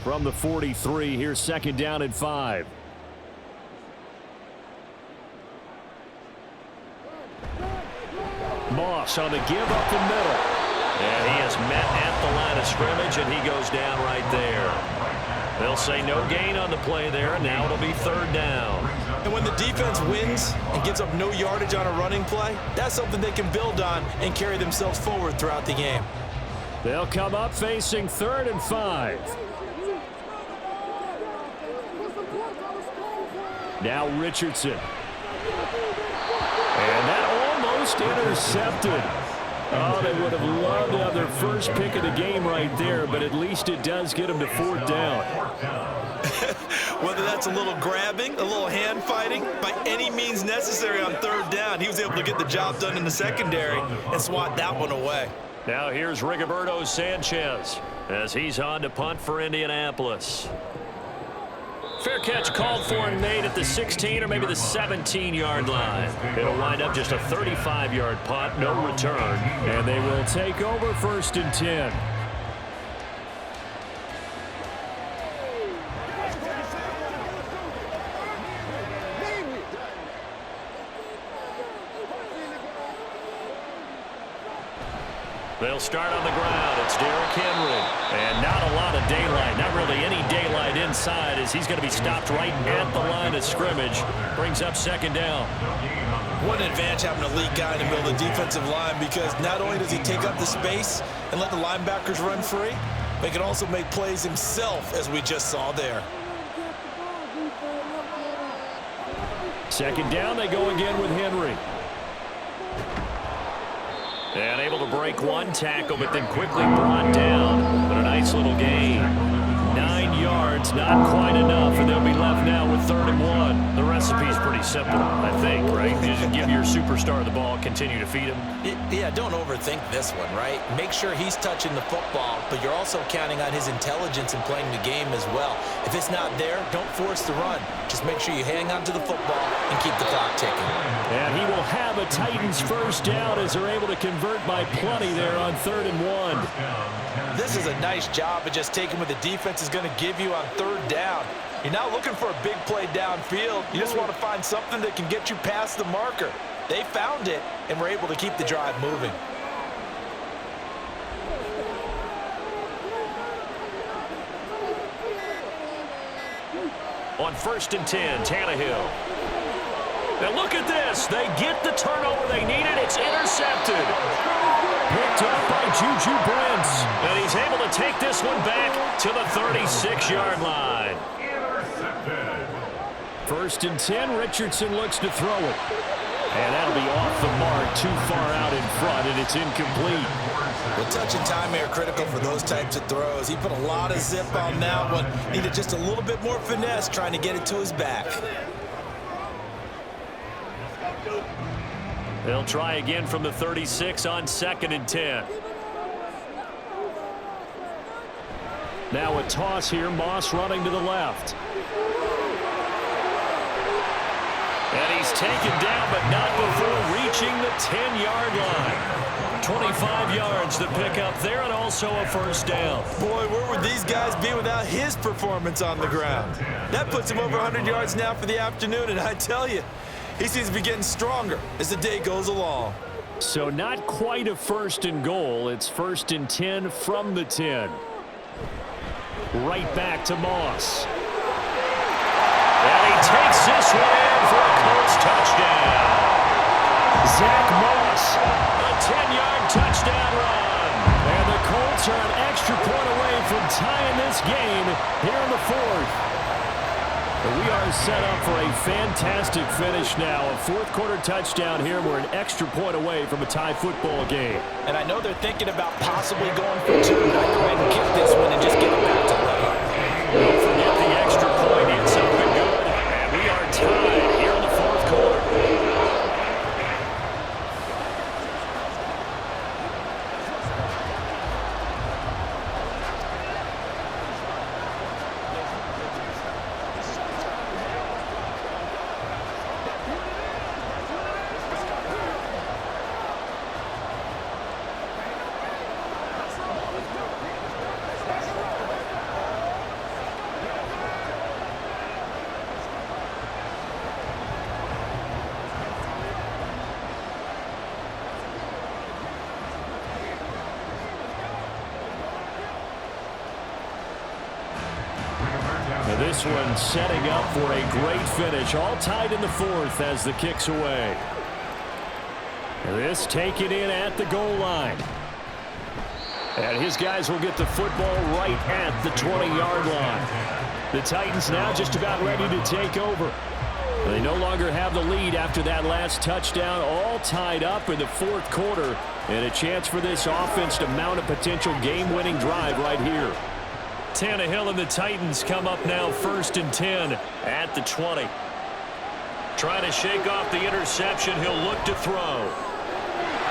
From the 43, here's 2nd down and 5. Moss on the give up the middle. And he is met at the line of scrimmage, and he goes down right there. They'll say no gain on the play there, and now it'll be 3rd down. And when the defense wins and gives up no yardage on a running play, that's something they can build on and carry themselves forward throughout the game. They'll come up facing 3rd and 5. Now Richardson. And that almost intercepted. Oh, they would have loved to have their first pick of the game right there, but at least it does get them to 4th down. Whether that's a little grabbing, a little hand fighting, by any means necessary on 3rd down, he was able to get the job done in the secondary and swat that one away. Now here's Rigoberto Sanchez as he's on to punt for Indianapolis. Fair catch called for and made at the 16 or maybe the 17-yard line. It'll wind up just a 35-yard punt, no return, and they will take over 1st and 10. They'll start on the ground. It's Derrick Henry. And not a lot of daylight. Not really any daylight inside as he's going to be stopped right at the line of scrimmage. Brings up 2nd down. What an advantage having a elite guy in the middle of the defensive line, because not only does he take up the space and let the linebackers run free, but he can also make plays himself, as we just saw there. 2nd down, they go again with Henry. And able to break one tackle, but then quickly brought down. But a nice little gain. 9 yards, not quite enough, and they'll be left now with 3rd and 1. The recipe's pretty simple, I think, right? You just give your superstar the ball, continue to feed him. Yeah, don't overthink this one, right? Make sure he's touching the football, but you're also counting on his intelligence in playing the game as well. If it's not there, don't force the run. Just make sure you hang on to the football and keep the clock ticking. And he will have a Titans 1st down as they're able to convert by plenty there on 3rd and 1. This is a nice job of just taking what the defense is going to give you on 3rd down. You're not looking for a big play downfield. You just want to find something that can get you past the marker. They found it and were able to keep the drive moving. On 1st and 10, Tannehill. Now look at this. They get the turnover they needed. It's intercepted. Picked up by Juju Brents. And he's able to take this one back to the 36-yard line. 1st and 10, Richardson looks to throw it. And that'll be off the mark, too far out in front, and it's incomplete. Well, touch and time are critical for those types of throws. He put a lot of zip on that one. Needed just a little bit more finesse trying to get it to his back. They'll try again from the 36 on 2nd and 10. Now a toss here. Moss running to the left. And he's taken down, but not before reaching the 10-yard line. 25 yards to pick up there, and also a 1st down. Boy, where would these guys be without his performance on the ground? That puts him over 100 yards now for the afternoon, and I tell you, he seems to be getting stronger as the day goes along. So not quite a 1st and goal. It's 1st and 10 from the 10. Right back to Moss. And he takes this one in for a Colts touchdown. Zach Moss, a 10-yard touchdown run. And the Colts are an extra point away from tying this game here in the 4th. We are set up for a fantastic finish now. A 4th-quarter touchdown here. We're an extra point away from a tie football game. And I know they're thinking about possibly going for 2. But I go ahead and kick this one and just get it back to left. Don't forget the extra point. It's up and good. And we are tied here in the 4th quarter. This one setting up for a great finish. All tied in the fourth as the kick's away. This taken in at the goal line. And his guys will get the football right at the 20-yard line. The Titans now just about ready to take over. They no longer have the lead after that last touchdown, all tied up in the fourth quarter, and a chance for this offense to mount a potential game-winning drive right here. Tannehill and the Titans come up now 1st and 10 at the 20. Trying to shake off the interception. He'll look to throw.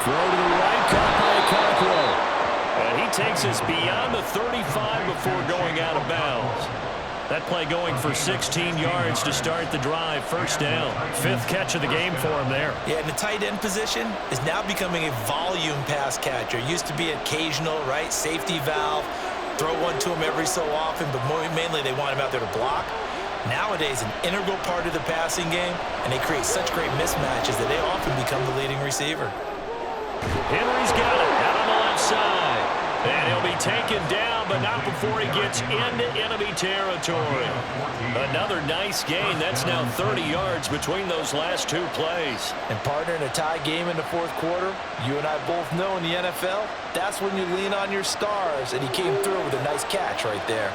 Throw to the right, caught by Cockrell. And he takes us beyond the 35 before going out of bounds. That play going for 16 yards to start the drive. First down. 5th catch of the game for him there. Yeah, and the tight end position is now becoming a volume pass catcher. Used to be occasional, right? Safety valve. Throw one to him every so often, but mainly they want him out there to block. Nowadays, an integral part of the passing game, and they create such great mismatches that they often become the leading receiver. Henry's got it out on the left side. And he'll be taken down, but not before he gets into enemy territory. Another nice gain. That's now 30 yards between those last two plays. And partner, in a tie game in the fourth quarter, you and I both know in the NFL, that's when you lean on your stars. And he came through with a nice catch right there.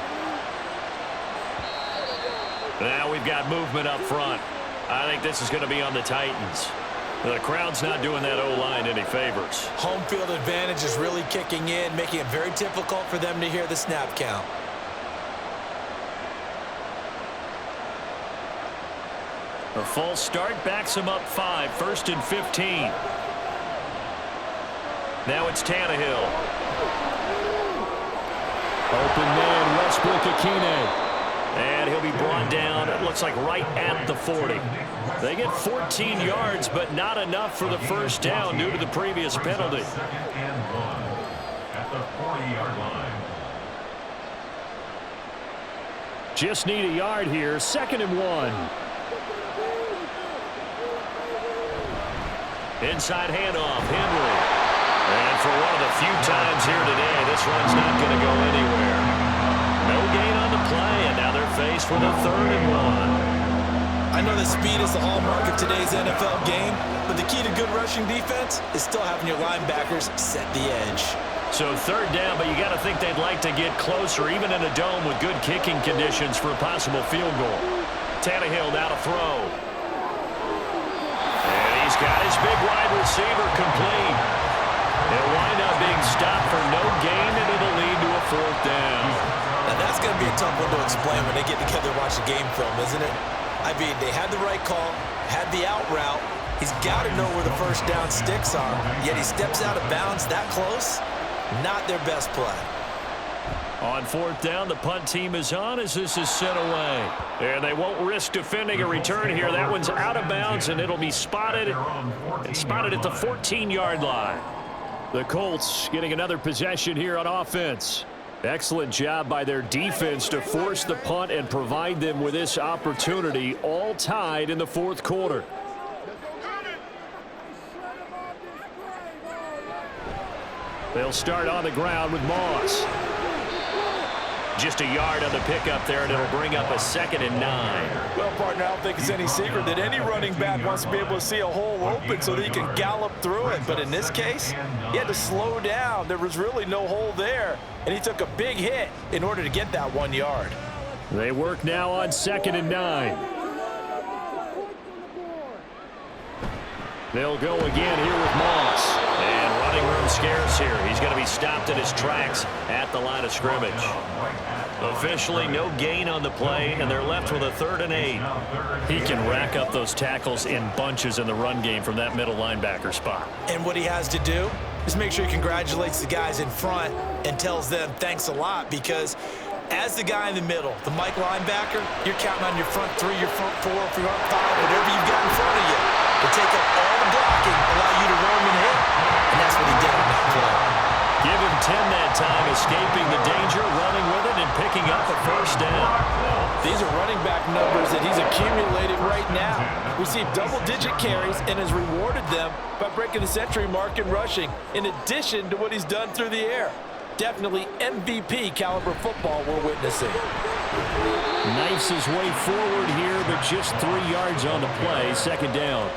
Now we've got movement up front. I think this is going to be on the Titans. The crowd's not doing that O-line any favors. Home field advantage is really kicking in, making it very difficult for them to hear the snap count. A false start backs him up 5, 1st and 15. Now it's Tannehill. Open man, Westbrook-Akine. And he'll be brought down, it looks like right at the 40. They get 14 yards, but not enough for the first down due to the previous penalty. 2nd and 1 at the 40-yard line. Just need a yard here, 2nd and 1. Inside handoff, Henry. And for one of the few times here today, this one's not going to go anywhere. No gain on the play, and now they're faced with a 3rd and 1. I know that speed is the hallmark of today's NFL game, but the key to good rushing defense is still having your linebackers set the edge. So 3rd down, but you got to think they'd like to get closer, even in a dome with good kicking conditions for a possible field goal. Tannehill now to throw. And he's got his big wide receiver complete. He'll wind up being stopped for no gain, and it'll lead to a 4th down. Now, that's going to be a tough one to explain when they get together and watch the game film, isn't it? I mean, they had the right call, had the out route. He's got to know where the first down sticks are, yet he steps out of bounds that close. Not their best play. On 4th down, the punt team is on as this is sent away. And they won't risk defending a return here. That one's out of bounds, and it'll be spotted at the 14-yard line. The Colts getting another possession here on offense. Excellent job by their defense to force the punt and provide them with this opportunity, all tied in the fourth quarter. They'll start on the ground with Moss. Just a yard on the pickup there, and it'll bring up a 2nd and 9. Well, partner, I don't think it's any secret that any running back wants to be able to see a hole open so that he can gallop through it. But in this case, he had to slow down. There was really no hole there, and he took a big hit in order to get that 1 yard. They work now on 2nd and 9. They'll go again here with Moss. And running room scarce here. He's going to be stopped in his tracks at the line of scrimmage. Officially no gain on the play, and they're left with a 3rd and 8. He can rack up those tackles in bunches in the run game from that middle linebacker spot. And what he has to do is make sure he congratulates the guys in front and tells them thanks a lot, because as the guy in the middle, the Mike linebacker, you're counting on your front 3, your front 4, your front 5, whatever you've got in front of you to take up all the blocking, allow you to roam and hit. And that's what he did on that play. Give him 10 that time, escaping the danger, running with it, and picking up a 1st down. These are running back numbers that he's accumulated right now. Received double-digit carries and has rewarded them by breaking the century mark in rushing, in addition to what he's done through the air. Definitely MVP caliber football we're witnessing. Knifes his way forward here, but just 3 yards on the play. Second down.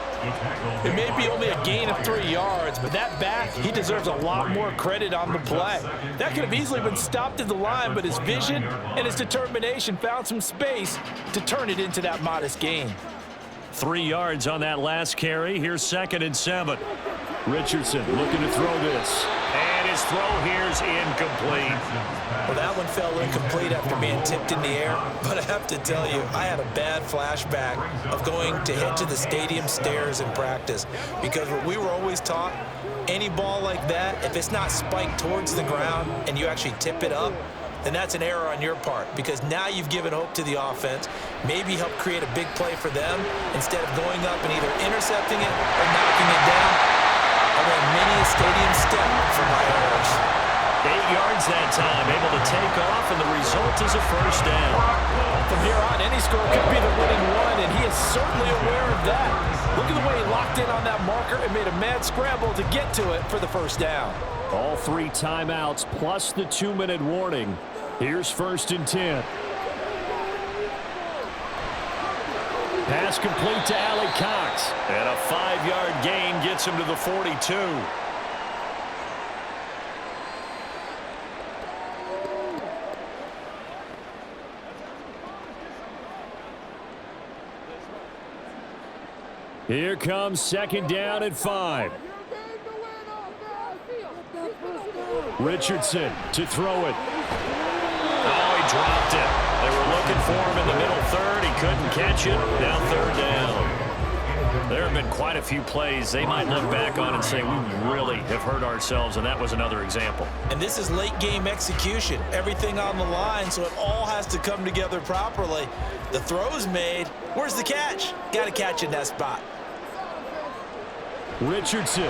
It may be only a gain of 3 yards, but that back, he deserves a lot more credit on the play. That could have easily been stopped at the line, but his vision and his determination found some space to turn it into that modest gain. 3 yards on that last carry. Here's 2nd and 7. Richardson looking to throw this. And his throw here's incomplete. Well, that one fell incomplete after being tipped in the air. But I have to tell you, I had a bad flashback of going to head to the stadium stairs in practice. Because what we were always taught, any ball like that, if it's not spiked towards the ground and you actually tip it up, then that's an error on your part, because now you've given hope to the offense, maybe help create a big play for them instead of going up and either intercepting it or knocking it down. I ran many a stadium step for my errors. 8 yards that time, able to take off, and the result is a first down. From here on, any score could be the winning one, and he is certainly aware of that. Look at the way he locked in on that marker and made a mad scramble to get to it for the first down. All 3 timeouts plus the 2-minute warning. Here's 1st and 10. Pass complete to Allie Cox. And a 5-yard gain gets him to the 42. Here comes 2nd down and 5. Richardson to throw it. Oh, he dropped it. They were looking for him in the middle third. He couldn't catch it. Now 3rd down. There have been quite a few plays they might look back on and say, we really have hurt ourselves, and that was another example. And this is late game execution. Everything on the line, so it all has to come together properly. The throw's made. Where's the catch? Got to catch in that spot. Richardson.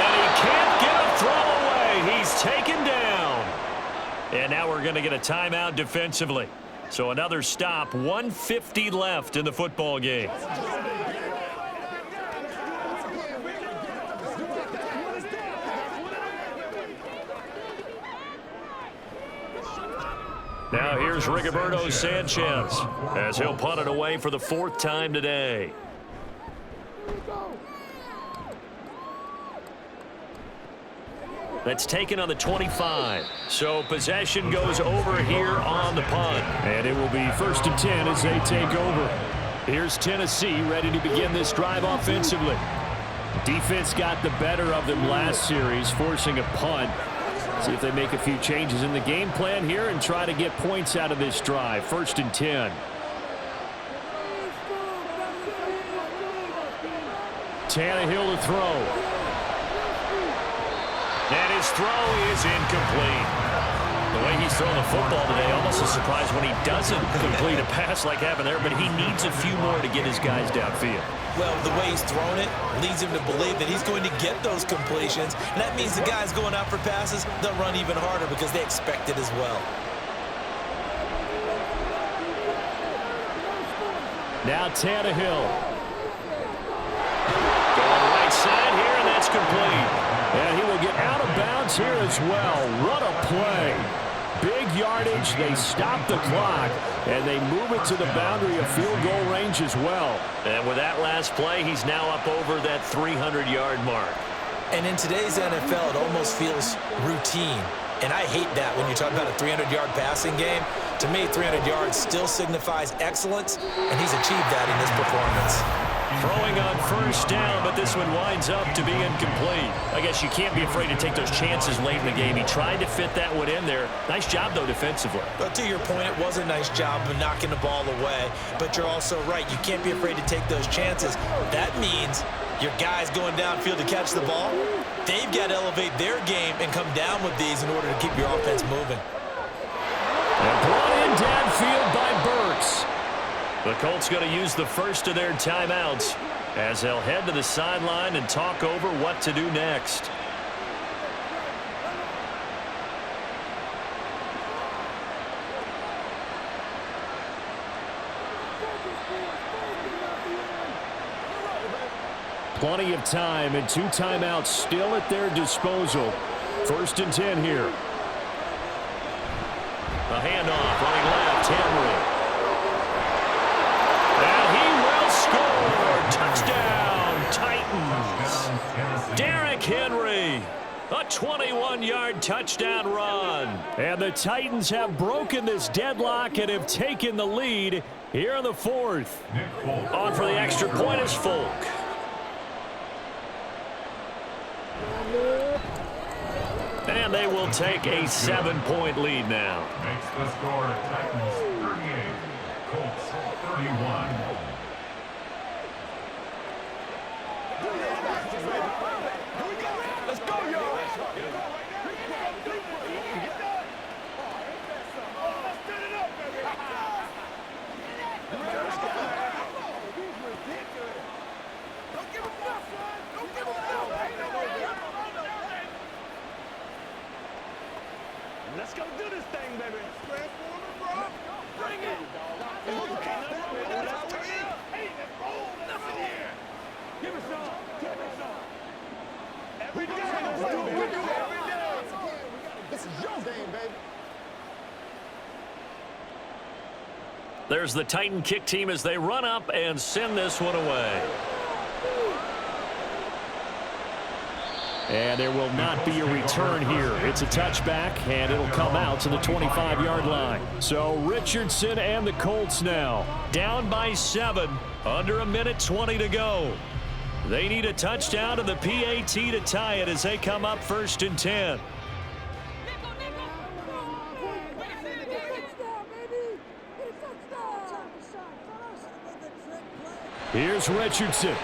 And he can't get a throw away. He's taken down. And now we're going to get a timeout defensively. So another stop, 1:50 left in the football game. Now here's Rigoberto Sanchez as he'll punt it away for the 4th time today. That's taken on the 25. So possession goes over here on the punt. And it will be 1st and 10 as they take over. Here's Tennessee ready to begin this drive offensively. Defense got the better of them last series, forcing a punt. See if they make a few changes in the game plan here and try to get points out of this drive. 1st and 10. Tannehill to throw. And his throw is incomplete. The way he's throwing the football today, almost a surprise when he doesn't complete a pass like happened there, but he needs a few more to get his guys downfield. Well, the way he's thrown it leads him to believe that he's going to get those completions, and that means the guys going out for passes, they'll run even harder because they expect it as well. Now Tannehill. Going right side here, and that's complete. And he will get out of bounds here as well. What a play. Big yardage. They stop the clock, and they move it to the boundary of field goal range as well. And with that last play, he's now up over that 300-yard mark. And in today's NFL, it almost feels routine. And I hate that when you talk about a 300-yard passing game. To me, 300 yards still signifies excellence, and he's achieved that in this performance. Throwing on 1st down, but this one winds up to be incomplete. I guess you can't be afraid to take those chances late in the game. He tried to fit that one in there. Nice job, though, defensively. But to your point, it was a nice job of knocking the ball away. But you're also right. You can't be afraid to take those chances. That means your guys going downfield to catch the ball, they've got to elevate their game and come down with these in order to keep your offense moving. And brought in downfield by Burks. The Colts going to use the first of their timeouts as they'll head to the sideline and talk over what to do next. Plenty of time and 2 timeouts still at their disposal. 1st and 10 here. handoff, running left, Henry. And he will score. Touchdown, Titans. Derrick Henry. A 21-yard touchdown run. And the Titans have broken this deadlock and have taken the lead here in the fourth. On for the extra point is Folk. And they will take a 7-point lead now. Makes the score Titans 38, Colts 31. Let's go, y'all. Let's go do this thing, baby. Transformer, bro. Bring it. Nothing here. Give me some. Give me some. Every day. Every day. This is your game, baby. There's the Titan kick team as they run up and send this one away. And there will not be a return here. It's a touchback, and it'll come out to the 25-yard line. So Richardson and the Colts now down by 7, under a minute 20 to go. They need a touchdown to the PAT to tie it as they come up 1st and 10. Here's Richardson.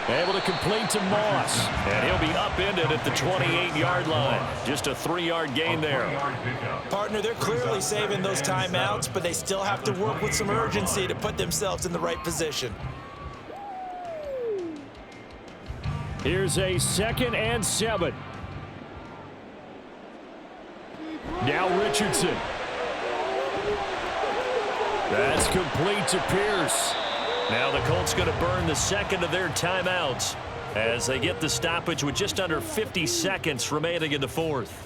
Able to complete to Moss. And he'll be upended at the 28-yard line. Just a 3-yard gain there. Partner, they're clearly saving those timeouts, but they still have to work with some urgency to put themselves in the right position. Here's a 2nd and 7. Now Richardson. That's complete to Pierce. Now the Colts going to burn the second of their timeouts as they get the stoppage with just under 50 seconds remaining in the fourth.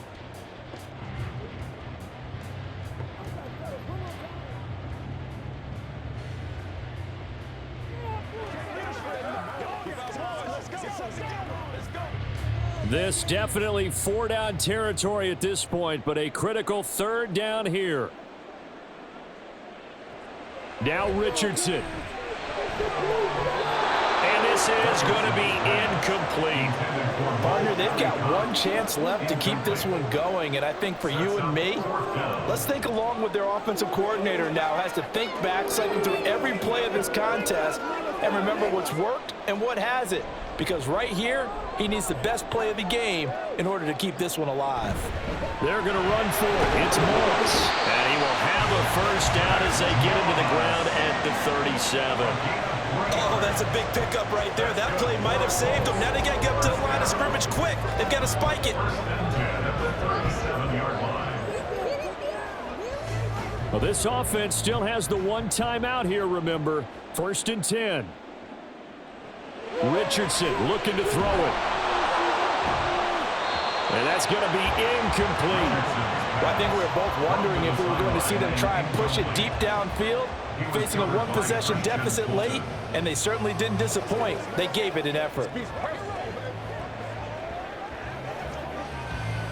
This definitely 4-down territory at this point, but a critical 3rd down here. Now Richardson. And this is going to be incomplete. Partner, they've got one chance left to keep this one going, and I think for you and me, let's think along with their offensive coordinator now has to think back, cycle through every play of this contest, and remember what's worked and what hasn't. Because right here, he needs the best play of the game in order to keep this one alive. They're going to run for it. It's Morris. And he will have a 1st down as they get into the ground at the 37. Oh, that's a big pickup right there. That play might have saved them. Now they got to get up to the line of scrimmage quick. They've got to spike it. Well, this offense still has the 1 timeout here, remember. 1st and 10. Richardson looking to throw it. And that's going to be incomplete. Well, I think we were both wondering if we were going to see them try and push it deep downfield, facing a 1-possession deficit late, and they certainly didn't disappoint. They gave it an effort.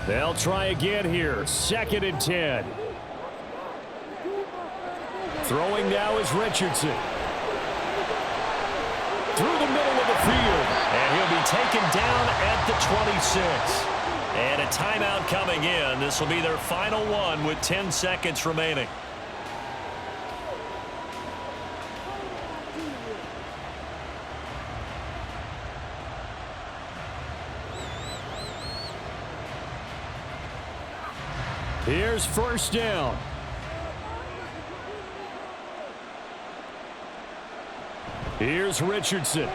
They'll try again here. 2nd and 10. Throwing now is Richardson. Through the middle of the field. And he'll be taken down at the 26. And a timeout coming in. This will be their final one with 10 seconds remaining. Here's 1st down. Here's Richardson.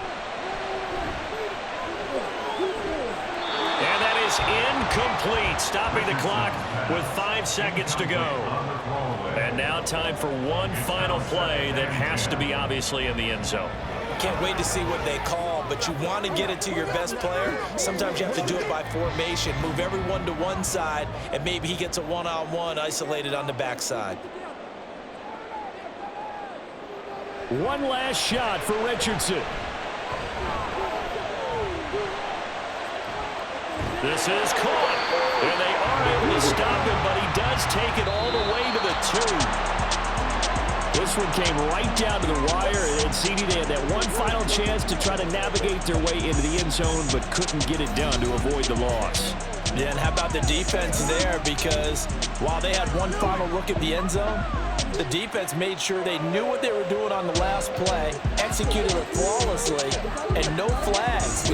And that is incomplete, stopping the clock with 5 seconds to go. And now time for one final play that has to be obviously in the end zone. Can't wait to see what they call, out, but you want to get it to your best player. Sometimes you have to do it by formation. Move everyone to one side, and maybe he gets a one-on-one isolated on the backside. One last shot for Richardson. This is caught, and they are able to stop him, but he does take it all the way to the 2. This one came right down to the wire, and CD, they had that one final chance to try to navigate their way into the end zone, but couldn't get it done to avoid the loss. Yeah, and how about the defense there? Because while they had one final look at the end zone, the defense made sure they knew what they were doing on the last play, executed it flawlessly, and no flags.